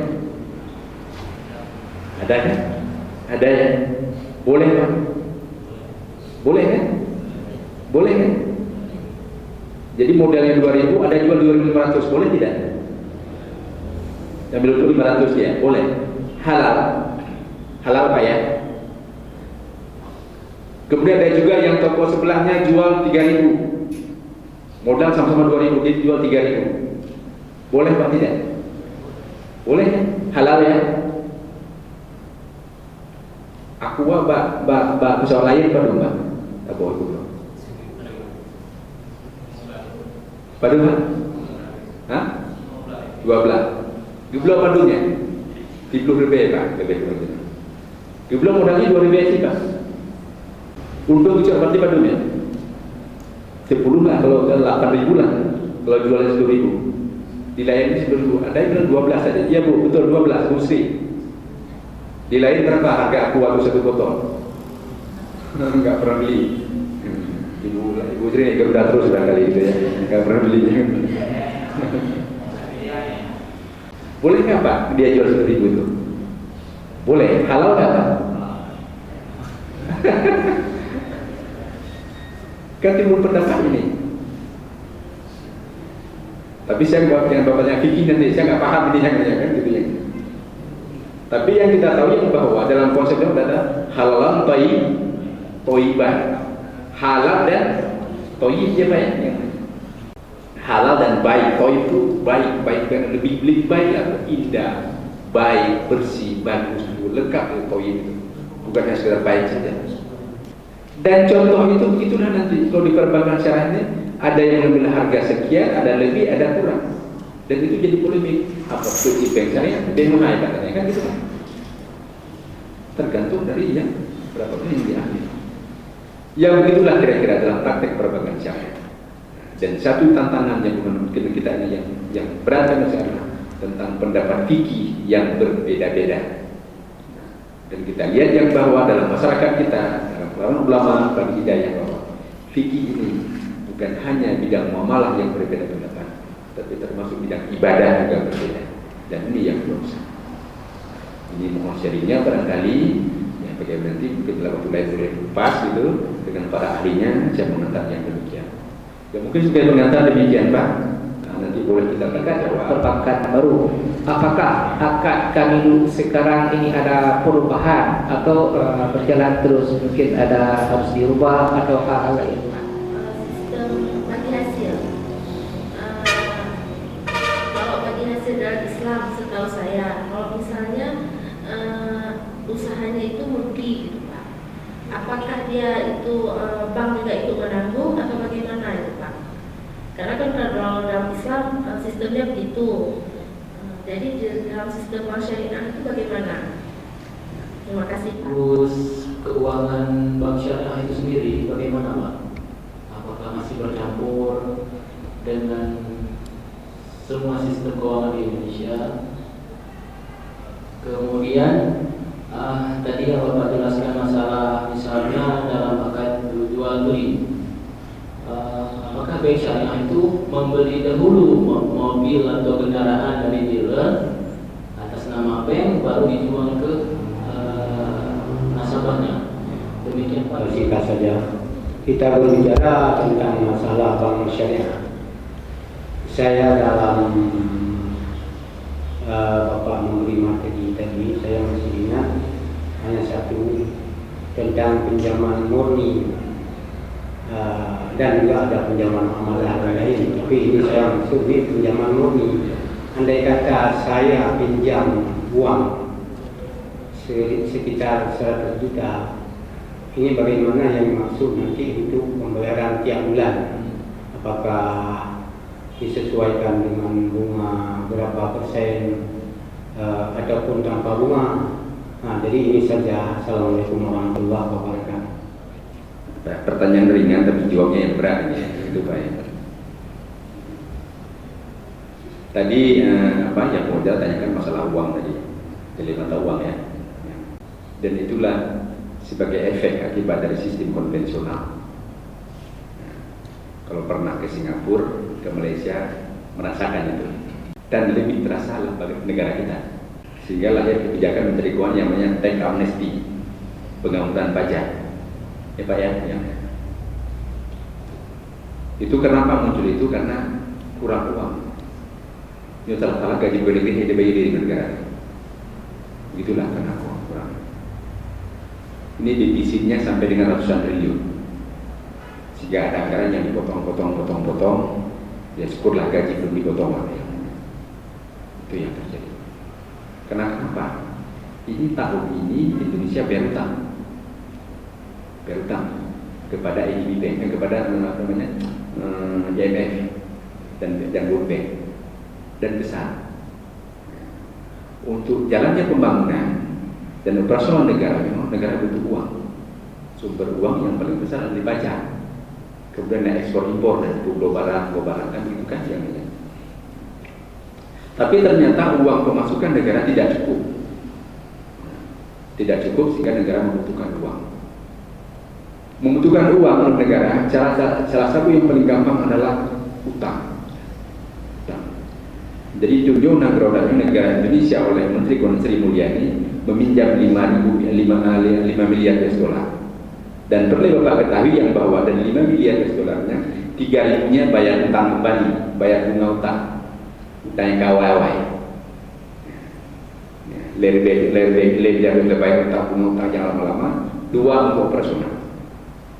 Speaker 1: Ada kan? Ada ya? Boleh kan? Boleh kan? Boleh kan? Jadi modalnya 2.000, ada jual 2.500, boleh tidak? Ambil untuk 500 ya, boleh. Halal. Halal Pak ya? Kemudian ada juga yang toko sebelahnya jual 3.000. Modal sama-sama 2.000, dia jual 3.000. Boleh Pak tidak? Boleh ya? Halal ya? Aku mbak pesawat lain pada mbak. Tak boleh dulu. Pada mbak? Hah? 12. Jumlah padunya 30 ribu Pak, lebih kurang. Jumlah modalnya 2.000 sih Pak. Untuk bicara berarti padunya. 10 lah, kalau 8.000 lah, kalau jualnya 10.000, dilayani 10.000. Ada yang bilang 12 saja. Iya Bu, betul 12 Bu Sri. Dilayani berapa harga aku waktu 1 botol? Enggak pernah beli. Ibu Sri ini udah terus kali itu ya, enggak pernah beli. Boleh nggak Pak dia jual 10.000 itu? Boleh, halal nggak Pak? Kan timbul pendapat ini. Tapi saya nggak, yang bapaknya fikih nanti saya nggak paham ini yang kan gitu ya. Tapi yang kita tahu yang bahwa dalam konsepnya ada halal, toibah, halal dan toib ya Pak ya. Halal dan baik, toib itu baik, baik kan lebih baik atau indah, baik, bersih, bagus, lengkap itu toib itu, bukan hanya sekedar baik saja. Dan contoh itu begitulah nanti kalau di perbankan syariah ini ada yang mengambil harga sekian, ada lebih, ada kurang, dan itu jadi polemik. Apa itu bank syariah? Demonai katanya kan gitu kan? Tergantung dari yang berapa yang diambil. Ya begitulah kira-kira dalam praktek perbankan syariah. Dan satu tantangan yang mungkin kita ini yang berat adalah tentang pendapat fikih yang berbeda-beda. Dan kita lihat yang bahwa dalam masyarakat kita, dalam kalangan ulama bagi hidayah bahwa fikih ini bukan hanya bidang muamalah yang berbeda pendapat, tapi termasuk bidang ibadah juga berbeda. Dan ini yang belum sah. Ini mohon sharingnya barangkali ya bagaimana nanti mungkin dalam waktu lain boleh pas gitu dengan para ahlinya saya mengantar yang demikian. Ya mungkin sebagai pengantar demikian Pak. Nah, nanti boleh kita jawab.
Speaker 2: Perbankan baru. Apakah akad kami dulu sekarang ini ada perubahan atau berjalan terus, mungkin ada harus dirubah atau hal lain?
Speaker 3: Sistem bagi hasil. Kalau bagi hasil dalam Islam setahu saya, kalau misalnya usahanya itu mulki gitu Pak. Apakah dia itu bank juga ikut menanggung atau bagaimana itu Pak? Karena kan kalau dalam Islam sistemnya begitu. Jadi dalam sistem syariah itu bagaimana? Terima kasih Pak.
Speaker 2: Terus keuangan bank syariah itu sendiri bagaimana Pak? Apakah masih bercampur dengan semua sistem keuangan di Indonesia? Kemudian tadi yang Bapak jelaskan masalah misalnya dalam akad jual beli, apakah bank syariah itu membeli dahulu mobil atau kendaraan dari dealer atas nama bank baru dijual ke nasabahnya? Demikian Pak.
Speaker 4: Singkat saja, kita berbicara tentang masalah bank syariah. Saya dalam Bapak memberi materi tadi, saya masih ingat hanya satu tentang pinjaman murni dan juga ada pinjaman amalah lain. Tapi ini saya maksud ini pinjaman murni. Andai kata saya pinjam uang sekitar 100 juta, ini bagaimana yang dimaksud nanti untuk pembayaran tiap bulan? Apakah disesuaikan dengan bunga berapa persen ataupun tanpa bunga? Nah, jadi ini saja. Assalamualaikum warahmatullahi wabarakatuh.
Speaker 1: Pertanyaan ringan tapi jawabnya yang berat ya, itu Pak ya. Tadi apa yang modal tanyakan masalah uang tadi, jadi mata uang ya. Dan itulah sebagai efek akibat dari sistem konvensional. Kalau pernah ke Singapura, ke Malaysia, merasakan itu. Dan lebih terasa lah bagi negara kita. Sehingga lahir kebijakan Menteri Keuangan yang namanya tax amnesty, pengampunan pajak. Ya Pak ya. Itu kenapa muncul itu? Karena kurang uang. Ini salah gaji pegawai negeri yang dibayar di negara. Begitulah karena kurang. Ini defisitnya sampai dengan ratusan triliun. Jika ada anggaran yang dipotong, ya syukurlah gaji belum dipotong. Itu yang terjadi. Kenapa? Ini tahun ini Indonesia bayar utang kepada IDB Bank, kepada IMF dan World Bank, dan besar. Untuk jalannya pembangunan dan operasional negara, memang negara butuh uang. Sumber uang yang paling besar adalah pajak. kemudian ekspor impor dan global barang kan gitu kan ya. Tapi ternyata uang pemasukan negara tidak cukup sehingga negara membutuhkan uang negara. Salah satu yang paling gampang adalah utang. Jadi tunjuk negara Indonesia oleh Menteri Keuangan Sri Mulyani meminjam 5 miliar US dollar. Dan perlu Bapak ketahui yang bahwa dari 5 miliar US dollarnya 3.000-nya bayar utang kembali, bayar bunga utang yang kawai. Lebih bayar utang bunga utang yang lama-lama, 2 untuk operasional,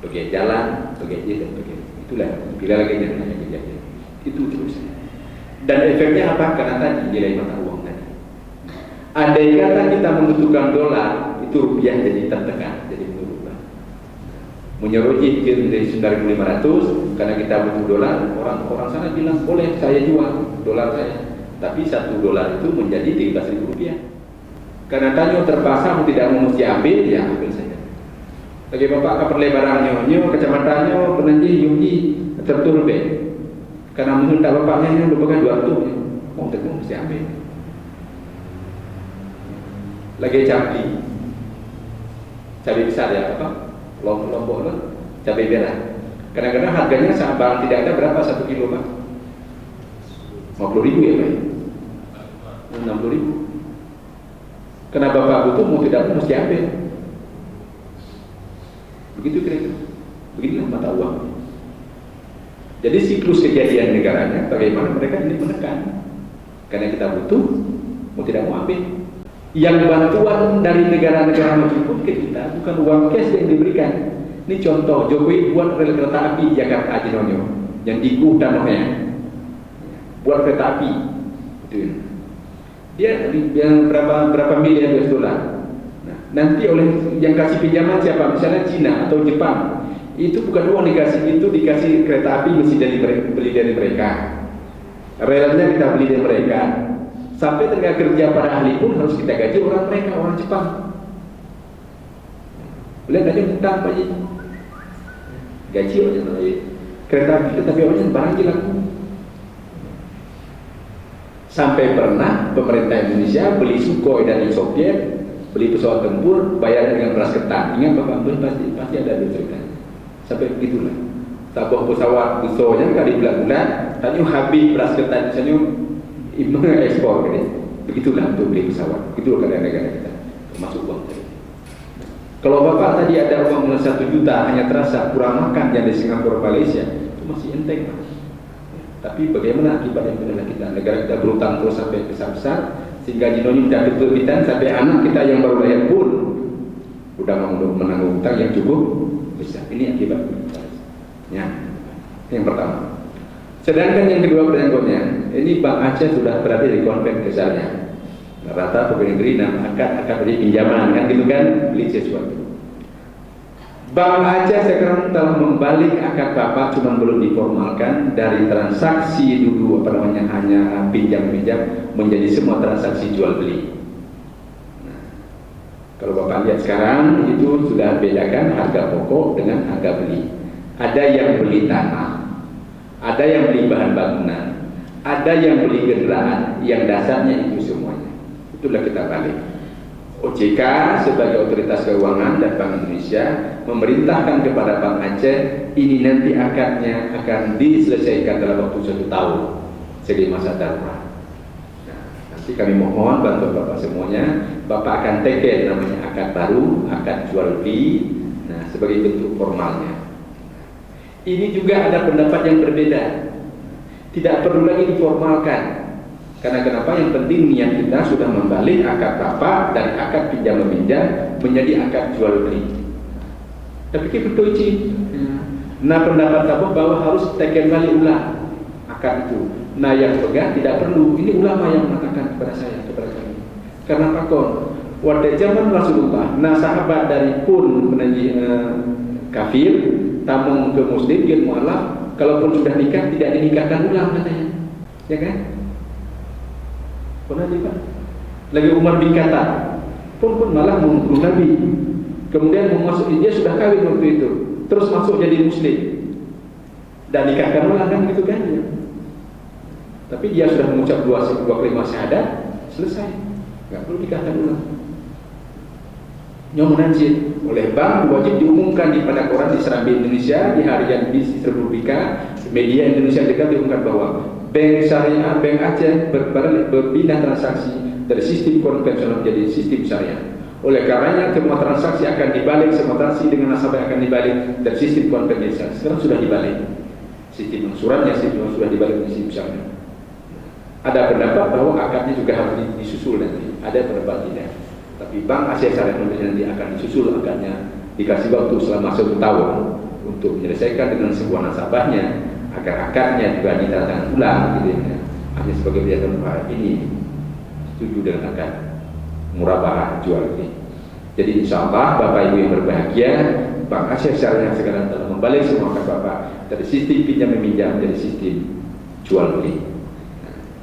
Speaker 1: bagian jalan, bagian dan bagian itulah bila lagi yang kejadian itu terus. Dan efeknya apa? Karena tadi nilai mata uang tadi. Andai kata kita membutuhkan dolar, itu rupiah jadi tertekan, jadi berubah. Menyeruji dari 9.500 karena kita butuh dolar, orang sana bilang boleh saya jual dolar saya, tapi 1 dolar itu menjadi 13.000 rupiah. Karena tanyo terpaksa mau tidak mau mesti ambil, ya ambil saja. Bagi bapak keperlebarannya, kecamatannya, penanji, yumji, terturbe. Karena menghendak bapaknya ini merupakan 200, mau tidak mesti ambil. Lagi cabai besar ya apa? Lombok cabai merah. Kadang-kadang harganya saat tidak ada berapa 1 kilo Pak? 50.000 ya Pak? 60.000. Karena bapak butuh mau tidak mesti ambil. Begitu kira-kira. Beginilah mata uang. Jadi siklus kejadian negaranya bagaimana mereka ini menekan. Karena kita butuh mau tidak mau ambil. Yang bantuan dari negara-negara maju pun ke kita bukan uang cash yang diberikan. Ini contoh Jokowi buat rel kereta api Jakarta Ajinonyo yang di Danaunya, buat kereta api itu. Dia berapa miliar US dollar. Nah, nanti oleh yang kasih pinjaman siapa? Misalnya Cina atau Jepang. Itu bukan uang dikasih, itu dikasih kereta api mesti beli dari mereka. Relnya kita beli dari mereka. Sampai tenaga kerja para ahli pun harus kita gaji orang mereka, orang Jepang. Boleh aja hutang Pak Ji. Gaji aja kereta api tapi orangnya barang laku. Sampai pernah pemerintah Indonesia beli Sukhoi dari Soviet, beli pesawat tempur, bayar dengan beras ketan. Ingat Bapak, pasti ada ceritanya. Sampai begitulah. Sebuah pesawat besarnya kali bulan-bulan, tadi habis beras ketan misalnya ekspor gitu. Begitulah untuk beli pesawat. Begitulah keadaan negara kita. Termasuk uang tadi. Kalau Bapak tadi ada uang 1 juta hanya terasa kurang makan yang di Singapura, Malaysia, itu masih enteng Pak. Tapi bagaimana akibatnya adalah kita negara kita berutang terus sampai besar-besar sehingga jinonnya tidak berkebitan sampai anak kita yang baru lahir pun sudah menanggung utang yang cukup besar. Ini akibat ya. Yang pertama. Sedangkan yang kedua berikutnya, ini Bank Aceh sudah berada di konflik besarnya. Rata pegawai negeri akan beri pinjaman kan gitu kan, beli sesuatu. Bank Aceh sekarang telah membalik akad Bapak, cuma belum diformalkan dari transaksi dulu hanya pinjam-pinjam menjadi semua transaksi jual beli. Nah, kalau Bapak lihat sekarang itu sudah bedakan harga pokok dengan harga beli. Ada yang beli tanah, ada yang beli bahan bangunan, ada yang beli kendaraan, yang dasarnya itu semuanya. Itulah kita balik. OJK sebagai otoritas keuangan dan Bank Indonesia memerintahkan kepada Bank Aceh ini nanti akadnya akan diselesaikan dalam waktu 1 tahun sebagai masa darurat. Nah, nanti kami mohon bantuan Bapak semuanya. Bapak akan teken namanya akad baru, akad jual beli. Nah, sebagai bentuk formalnya. Ini juga ada pendapat yang berbeda. Tidak perlu lagi diformalkan. Karena kenapa? Yang penting niat kita sudah membalik akad Bapak dari akad pinjam meminjam menjadi akad jual beli. Tapi kita betul. Nah, pendapat Bapak bahwa harus teken balik ulang akad itu. Nah, yang pegang tidak perlu. Ini ulama yang mengatakan kepada saya, kepada kami. Karena pakon pada zaman Rasulullah, nah sahabat dari pun kafir, tamu ke muslim dia mualaf, kalaupun sudah nikah tidak dinikahkan ulang katanya. Ya kan? Pernah juga lagi Umar bin Khattab pun malah membunuh Nabi, kemudian memasuki dia sudah kawin waktu itu, terus masuk jadi muslim. dan nikahkan ulang kan gitu kan ya. Tapi dia sudah mengucap dua kalimat syahadat, selesai, nggak perlu nikahkan ulang. Nyom nanti oleh bank wajib diumumkan di pada koran di Serambi Indonesia, di harian bisnis Republika, media Indonesia juga diumumkan bahwa Bank Syariah Bank Aceh berpindah transaksi dari sistem konvensional menjadi sistem syariah. Oleh karenanya semua transaksi akan dibalik, semua transaksi dengan nasabah akan dibalik dari sistem konvensional. Sekarang sudah dibalik. Sistem angsurannya sudah dibalik di sistem syariah. Ada pendapat bahwa akadnya juga harus disusul nanti. Ada pendapat tidak. Tapi Bank Asia Syariah nanti akan disusul akadnya, dikasih waktu selama 1 tahun untuk menyelesaikan dengan sebuah nasabahnya agar akadnya juga ditandatangani ulang gitu ya. Hanya sebagai biasa ini setuju dengan akad murabahah jual beli. Jadi insya Allah Bapak Ibu yang berbahagia, Bank Asia Syariah sekarang telah membalik semua akad Bapak dari sistem pinjam meminjam menjadi sistem jual beli.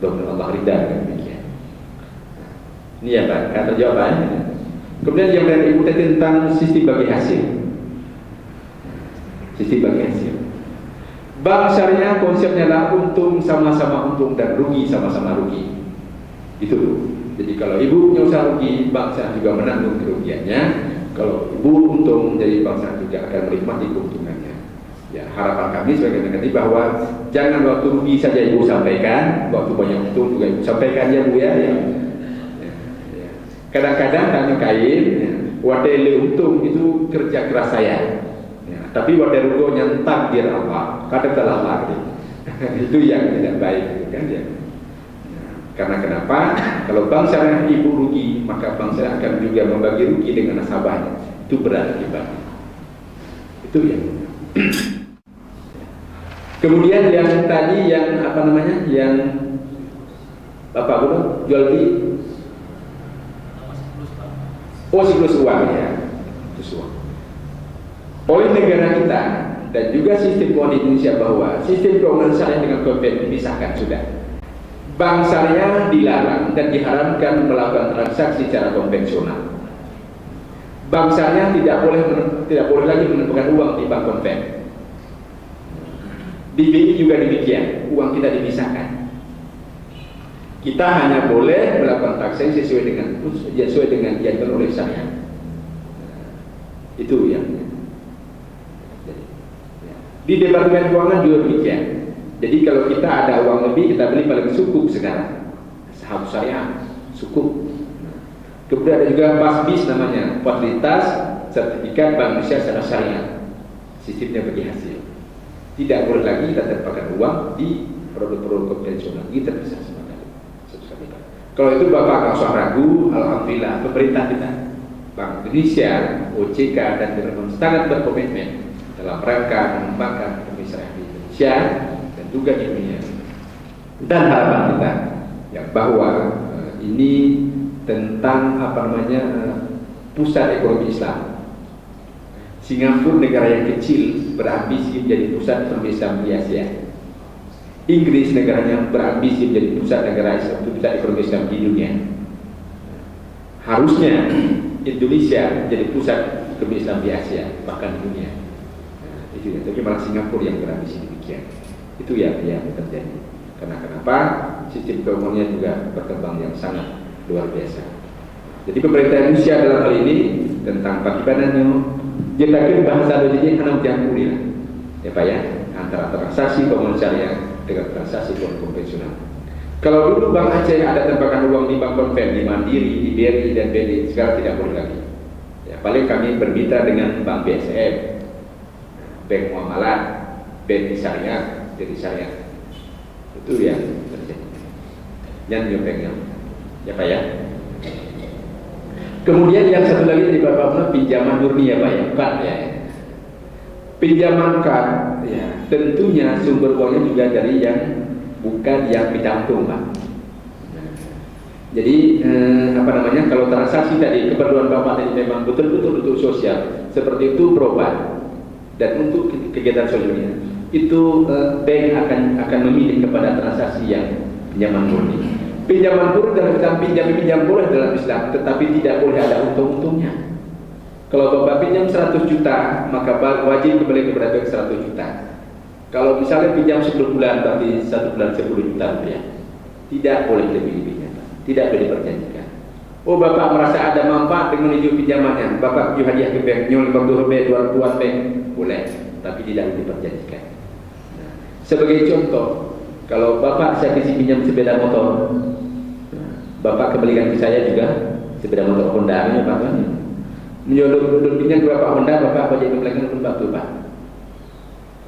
Speaker 1: Mudah-mudahan Allah ridha dengan demikian. Ini ya Pak, kata jawabannya. Kemudian yang berikutnya tentang sistem bagi hasil. Sistem bagi hasil. Bank syariah konsepnya adalah untung sama-sama untung dan rugi sama-sama rugi. Itu. Jadi kalau ibu punya usaha rugi, bank syariah juga menanggung kerugiannya. Kalau ibu untung, jadi bank syariah juga akan menikmati keuntungannya. Ya, harapan kami sebagai negara bahwa jangan waktu rugi saja ibu sampaikan, waktu banyak untung juga ibu sampaikan ya Bu ya. Kadang-kadang kami kain, wadai untung itu kerja keras saya. Ya, tapi wadai rugonya takdir Allah, kata Allah itu yang tidak baik, gitu kan ya. Karena kenapa? Kalau bank syariah ibu rugi, maka bank syariah akan juga membagi rugi dengan nasabahnya. Itu berat akibatnya. Itu yang. Kemudian yang tadi yang apa namanya? Yang Bapak Guru jual beli. Oh, siklus uang ya. Siklus uang. Oleh negara kita dan juga sistem keuangan Indonesia bahwa sistem keuangan syariah dengan konven dipisahkan sudah. Bank syariah dilarang dan diharamkan melakukan transaksi secara konvensional. Bank syariah tidak boleh lagi menempatkan uang di bank konven. Di BI juga demikian, uang kita dipisahkan. Kita hanya boleh melakukan transaksi sesuai dengan diatur oleh syariah. Itu yang. Di Departemen Keuangan juga demikian. Jadi kalau kita ada uang lebih, kita beli paling sukuk sekarang. Saham syariah, sukuk. Kemudian ada juga FASBIS namanya, Fasilitas Sertifikat Bank Indonesia secara syariah. Sistemnya bagi hasil. Tidak boleh lagi kita tempatkan uang di produk-produk konvensional. Ini terpisah semua. Kalau itu Bapak nggak usah ragu, alhamdulillah pemerintah kita, Bank Indonesia, OJK dan Departemen sangat berkomitmen dalam rangka mengembangkan ekonomi syariah di Indonesia dan juga di dunia. Dan harapan kita ya bahwa ini tentang apa namanya pusat ekonomi Islam. Singapura negara yang kecil berambisi menjadi pusat ekonomi Islam di Asia. Inggris negaranya berambisi menjadi pusat negara Islam, pusat ekonomi Islam di dunia. Harusnya Indonesia menjadi pusat ekonomi Islam di Asia, bahkan di dunia. Itu ya. Tapi malah Singapura yang berambisi demikian. Itu yang terjadi. Karena kenapa? Sistem keuangannya juga berkembang yang sangat luar biasa. Jadi pemerintah Indonesia dalam hal ini tentang bagaimananya kita bahasa Indonesia anak jangkuri lah, ya Pak ya, antara transaksi keuangan syariah dengan transaksi keuangan konvensional. Kalau dulu Bank Aceh ada tempakan uang di bank konven, di Mandiri, di BRI dan BNI, sekarang tidak boleh lagi. Ya, paling kami bermitra dengan Bank BSM, Bank Muamalat, BNI Syariah, jadi syariah. Itu yang terjadi. Yang dipegang, ya Pak ya. Kemudian yang satu lagi di Bapak pinjaman murni ya Pak ya, kad ya. Pinjaman kad, ya, tentunya sumber uangnya juga dari yang bukan yang ditampung Pak. Jadi apa namanya, kalau transaksi tadi keperluan Bapak tadi memang betul-betul untuk sosial, seperti itu berobat dan untuk kegiatan sosialnya, itu bank akan memilih kepada transaksi yang pinjaman murni. Pinjaman murni dalam Islam pinjam boleh dalam Islam, tetapi tidak boleh ada untung-untungnya. Kalau Bapak pinjam 100 juta, maka wajib kembali kepada bank 100 juta. Kalau misalnya pinjam 10 bulan, berarti 1 bulan 10 juta rupiah. Tidak boleh lebih-lebihnya, tidak boleh diperjanjikan. Oh, Bapak merasa ada manfaat dengan itu pinjamannya, Bapak jual hadiah ke bank, nyol 50 ribu, tuan bank, boleh, tapi tidak diperjanjikan. Nah, sebagai contoh, kalau Bapak saya kasih pinjam sepeda motor, Bapak kembalikan ke saya juga sepeda motor Honda ini Bapak. Menjual pinjam ke Bapak Honda, Bapak wajib kembalikan ke Bapak Pak.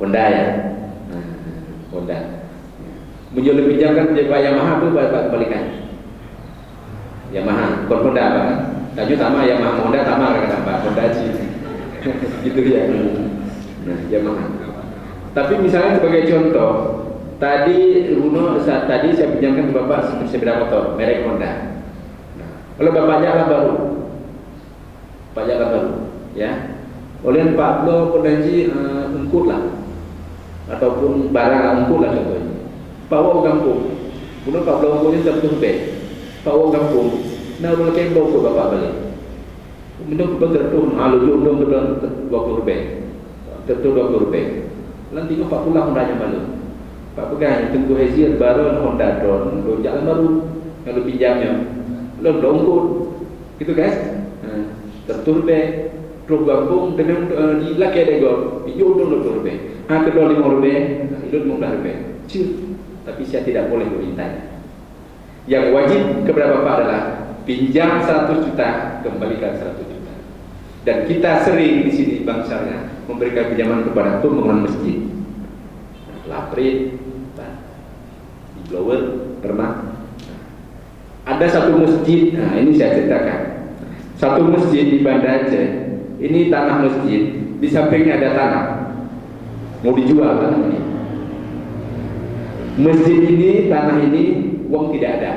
Speaker 1: Honda ya, Honda. Menjual pinjamkan ke Pak Yamaha itu Bapak kembalikan. Yamaha, bukan Honda Pak. Taju sama Yamaha, Honda sama kata Pak, Honda sih. Gitu ya. Nah, Yamaha. Tapi misalnya sebagai contoh, tadi tadi saya pinjamkan ke Bapak sepeda motor merek Honda. Nah, kalau Bapak jalan baru, ya. Oleh Pak Blo potensi ungkut lah, ataupun barang ungkut lah contohnya. Pak Wo kampung, kemudian Pak Blo ungkutnya tertutup. Pak Wo kampung, nah udah kayak bawa ke Bapak balik. Minum betul, lalu minum betul 20 rupiah, tertutup 20 rupiah. Nanti Pak pulang Hondanya balik. Pak pegang tunggu hasil baru Honda Drone, lo jalan baru, kalau pinjamnya, lo dongkut, gitu guys. Tertutup Terus gabung dengan di laki ada gol, hijau dong 20 rupiah, kedua 5 rupiah, itu 15 rupiah. Tapi saya tidak boleh merintahnya. Yang wajib kepada Bapak adalah pinjam 100 juta, kembalikan 100 juta. Dan kita sering di sini bangsanya memberikan pinjaman kepada pembangunan masjid, laprit, di blower pernah. Ada satu masjid, nah ini saya ceritakan. Satu masjid di Banda Aceh, ini tanah masjid, di sampingnya ada tanah, mau dijual tanah ini. Masjid ini, tanah ini, uang tidak ada.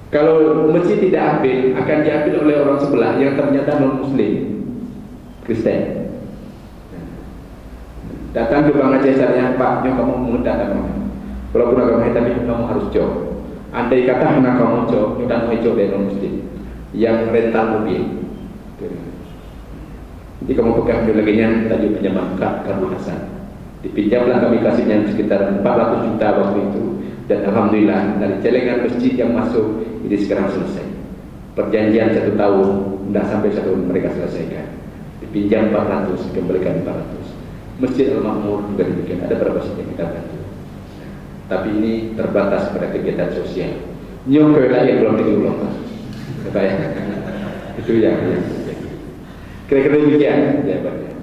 Speaker 1: Kalau masjid tidak ambil, akan diambil oleh orang sebelah yang ternyata non Muslim, Kristen. Datang ke Bang Aceh saya, Pak, kamu mengundang walaupun agama tapi kamu harus jauh. Andai kata anak kamu jauh, dan mau jauh dari non Muslim yang rental mobil. Jadi kamu pegang laginya tajuk pinjaman Kak Karbu Hasan. Dipinjamlah kami kasihnya sekitar 400 juta waktu itu, dan alhamdulillah dari celengan masjid yang masuk ini sekarang selesai. Perjanjian 1 tahun, tidak sampai 1 tahun mereka selesaikan. Dipinjam 400, kembalikan 400. Masjid Al-Makmur juga demikian, ada beberapa masjid yang kita bantu. Tapi ini terbatas pada kegiatan sosial. Nyok yang belum diulang, kata ya. Itu yang kira-kira demikian jawabannya.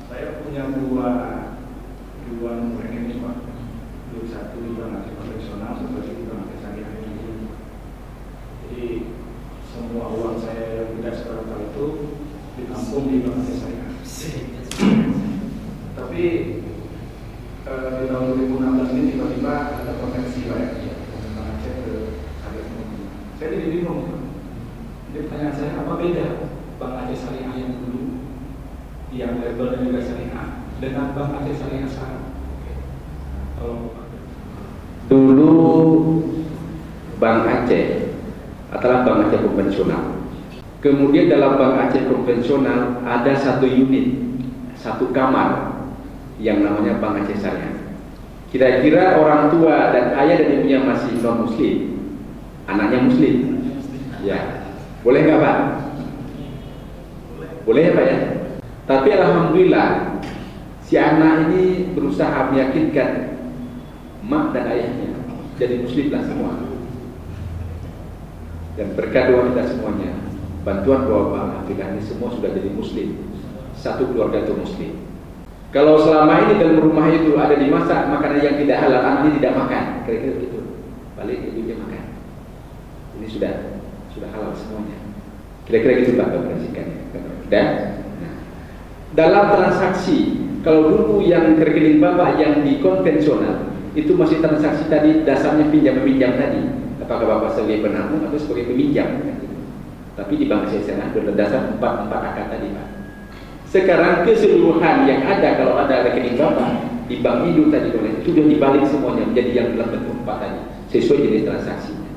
Speaker 5: Saya punya dua nomor rekening Pak. Satu di bank Aceh konvensional, satu di bank Aceh syariah. Jadi semua uang saya yang tidak seberapa itu ditampung di bank Aceh syariah. Tapi di tahun 2016 ini tiba-tiba ada konversi Pak ya, bank Aceh ke syariah. Saya jadi bingung. Jadi pertanyaan saya, apa beda Bank Aceh Syariah yang dulu yang labelnya juga syariah dengan Bank Aceh Syariah sekarang?
Speaker 1: Dulu Bank Aceh adalah Bank Aceh konvensional. Kemudian dalam Bank Aceh konvensional ada satu unit, satu kamar yang namanya Bank Aceh Syariah. Kira-kira orang tua dan ayah dan ibunya masih non Muslim, anaknya Muslim, ya boleh nggak Pak? Boleh ya Pak ya? Tapi alhamdulillah si anak ini berusaha meyakinkan mak dan ayahnya jadi Muslim lah semua. Dan berkat doa kita semuanya, bantuan doa Pak Alhamdulillah ini semua sudah jadi Muslim. Satu keluarga itu Muslim. Kalau selama ini dalam rumah itu ada dimasak makanan yang tidak halal, anak ini tidak makan, kira-kira begitu. Balik ibunya makan. Ini sudah halal semuanya. Kira-kira gitu Pak operasikannya. Dan dalam transaksi, kalau dulu yang rekening Bapak yang di konvensional itu masih transaksi tadi dasarnya pinjam meminjam tadi, apakah Bapak sebagai penabung atau sebagai peminjam? Tapi di Bank Aceh Syariah berdasar 4 akad tadi Pak. Sekarang keseluruhan yang ada kalau ada rekening Bapak di Bank Indo tadi itu sudah dibalik semuanya menjadi yang dalam bentuk 4 tadi sesuai jenis transaksinya.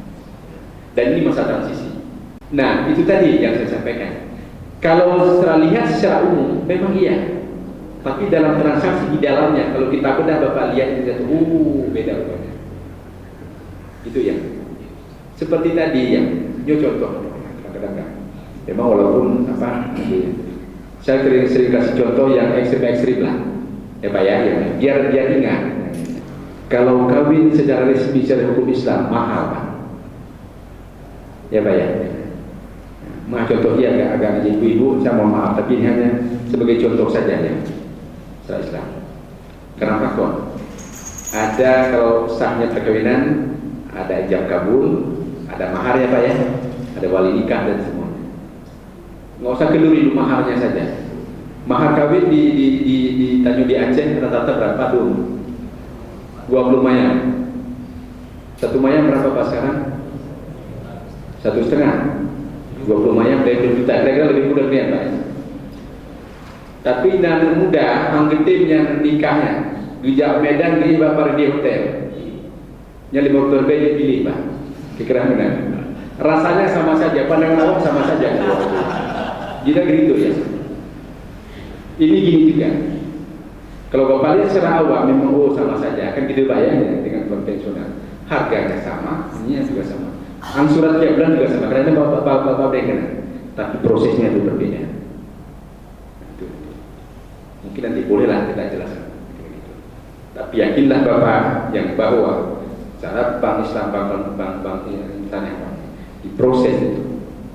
Speaker 1: Dan ini masa transisi. Nah itu tadi yang saya sampaikan. Kalau secara lihat secara umum memang iya Tapi dalam transaksi di dalamnya, kalau kita bedah Bapak lihat itu, beda rupanya. Itu ya. Seperti tadi yang contoh, kadang-kadang. Memang walaupun saya sering kasih contoh yang ekstrim lah, ya Pak ya, biar ingat. Kalau kawin secara resmi secara hukum Islam mahal Pak, ya Pak ya. Contohnya agak ibu-ibu, saya mohon maaf, tapi ini hanya sebagai contoh saja ya, secara Islam. Kenapa kok? Ada kalau sahnya perkawinan, ada ijab kabul, ada mahar ya Pak ya, ada wali nikah dan semua. Nggak usah keluri maharnya saja. Mahar kawin di Tanjung di Aceh rata-rata berapa dulu? 20 mayang. 1 mayang berapa Pak sekarang? 1,5. 20 mayang dari 2 juta. Kira-kira lebih mudah nih Pak. Tapi dan muda, anggetimnya nikahnya di Medan di Bapak di hotel. Yang 50 lebih dipilih Pak. Kira-kira benar. Rasanya sama saja, pandangan awam sama saja. Kita gitu ya. Ini gini juga. Kalau Bapak lihat secara awam memang sama saja, kan gitu bayarnya dengan konvensional. Harganya sama, ininya juga sama. Angsuran tiap bulan juga sama. Karena Bapak dengar, tapi prosesnya itu berbeda. Mungkin nanti bolehlah kita jelaskan. Tapi yakinlah Bapak yang bahwa cara bank Islam, bank misalnya diproses itu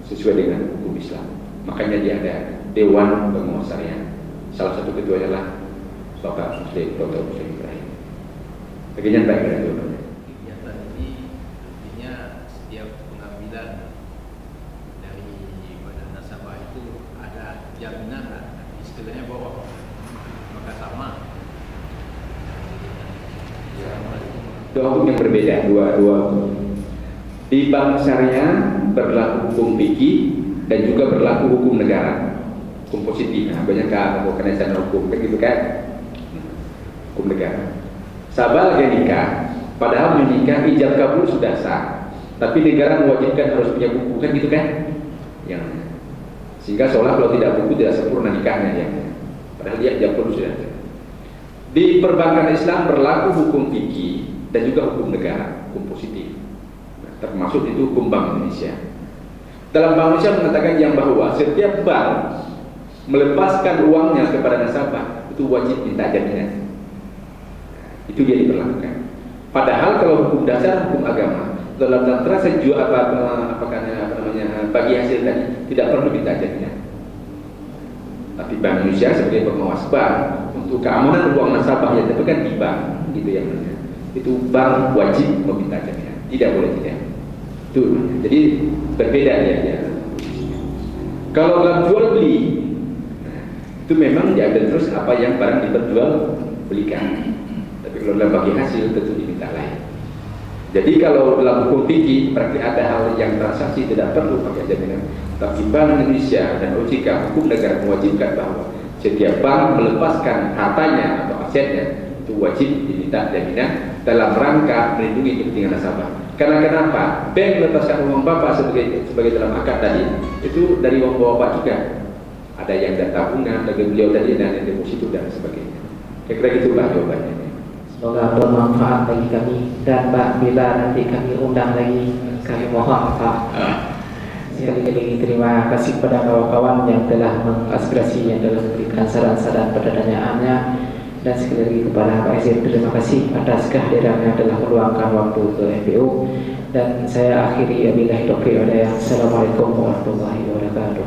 Speaker 1: sesuai dengan hukum Islam. Makanya dia ada Dewan Pengawas Syariah. Salah satu ketuanya adalah Bapak Muslim Dr. Muslim Ibrahim. Bagian baik dari itu.
Speaker 6: Kegiatan ini artinya setiap pengambilan dari badan nasabah itu ada jaminan, istilahnya bahwa maka sama.
Speaker 1: Dua hukum yang berbeda, dua hukum. Di bank syariah berlaku hukum fikih dan juga berlaku hukum negara, hukum positif. Banyak kenesan hukum kan gitu kan, hukum negara. Sahabat lagi nikah, padahal menikah ijab kabul sudah sah, tapi negara mewajibkan harus punya buku kan gitu kan, yang sehingga seolah kalau tidak buku tidak sempurna nikahnya ya. Padahal dia ijab kabul sudah sah. Di perbankan Islam berlaku hukum fikih dan juga hukum negara, hukum positif. Termasuk itu hukum Bank Indonesia. Dalam Bank Indonesia mengatakan yang bahwa setiap bank melepaskan uangnya kepada nasabah itu wajib minta jaminan. Itu dia diberlakukan. Padahal kalau hukum dasar, hukum agama dalam transaksi jual bagi hasil tadi tidak perlu minta jaminan. Tapi Bank Indonesia sebagai pengawas bank untuk keamanan uang nasabah yang dipegang di bank gitu yang namanya. Itu bank wajib meminta jaminan, tidak boleh tidak. Itu jadi berbeda ya. Kalau dalam jual beli itu memang diambil terus apa yang barang diperjual belikan. Tapi kalau dalam bagi hasil tentu diminta lain. Jadi kalau dalam hukum fikih berarti ada hal yang transaksi tidak perlu pakai jaminan. Tapi Bank Indonesia dan OJK hukum negara mewajibkan bahwa setiap bank melepaskan hartanya atau asetnya itu wajib diminta jaminan dalam rangka melindungi kepentingan nasabah. Karena kenapa? Bank melepaskan uang Bapak sebagai dalam akad tadi itu dari uang Bapak juga. Ada yang dari tabungan, dari beliau tadi dan yang deposito dan sebagainya. Kira-kira gitulah jawabannya.
Speaker 2: Semoga bermanfaat bagi kami dan Pak, bila nanti kami undang lagi kami mohon Pak. Sekali lagi terima kasih kepada kawan-kawan yang telah mengaspirasi, yang telah memberikan saran-saran pertanyaannya. Dan sekali lagi kepada Pak Izin terima kasih atas kehadirannya telah meluangkan waktu ke FPU. Dan saya akhiri wabillahi taufiq wal hidayah. Assalamualaikum warahmatullahi wabarakatuh.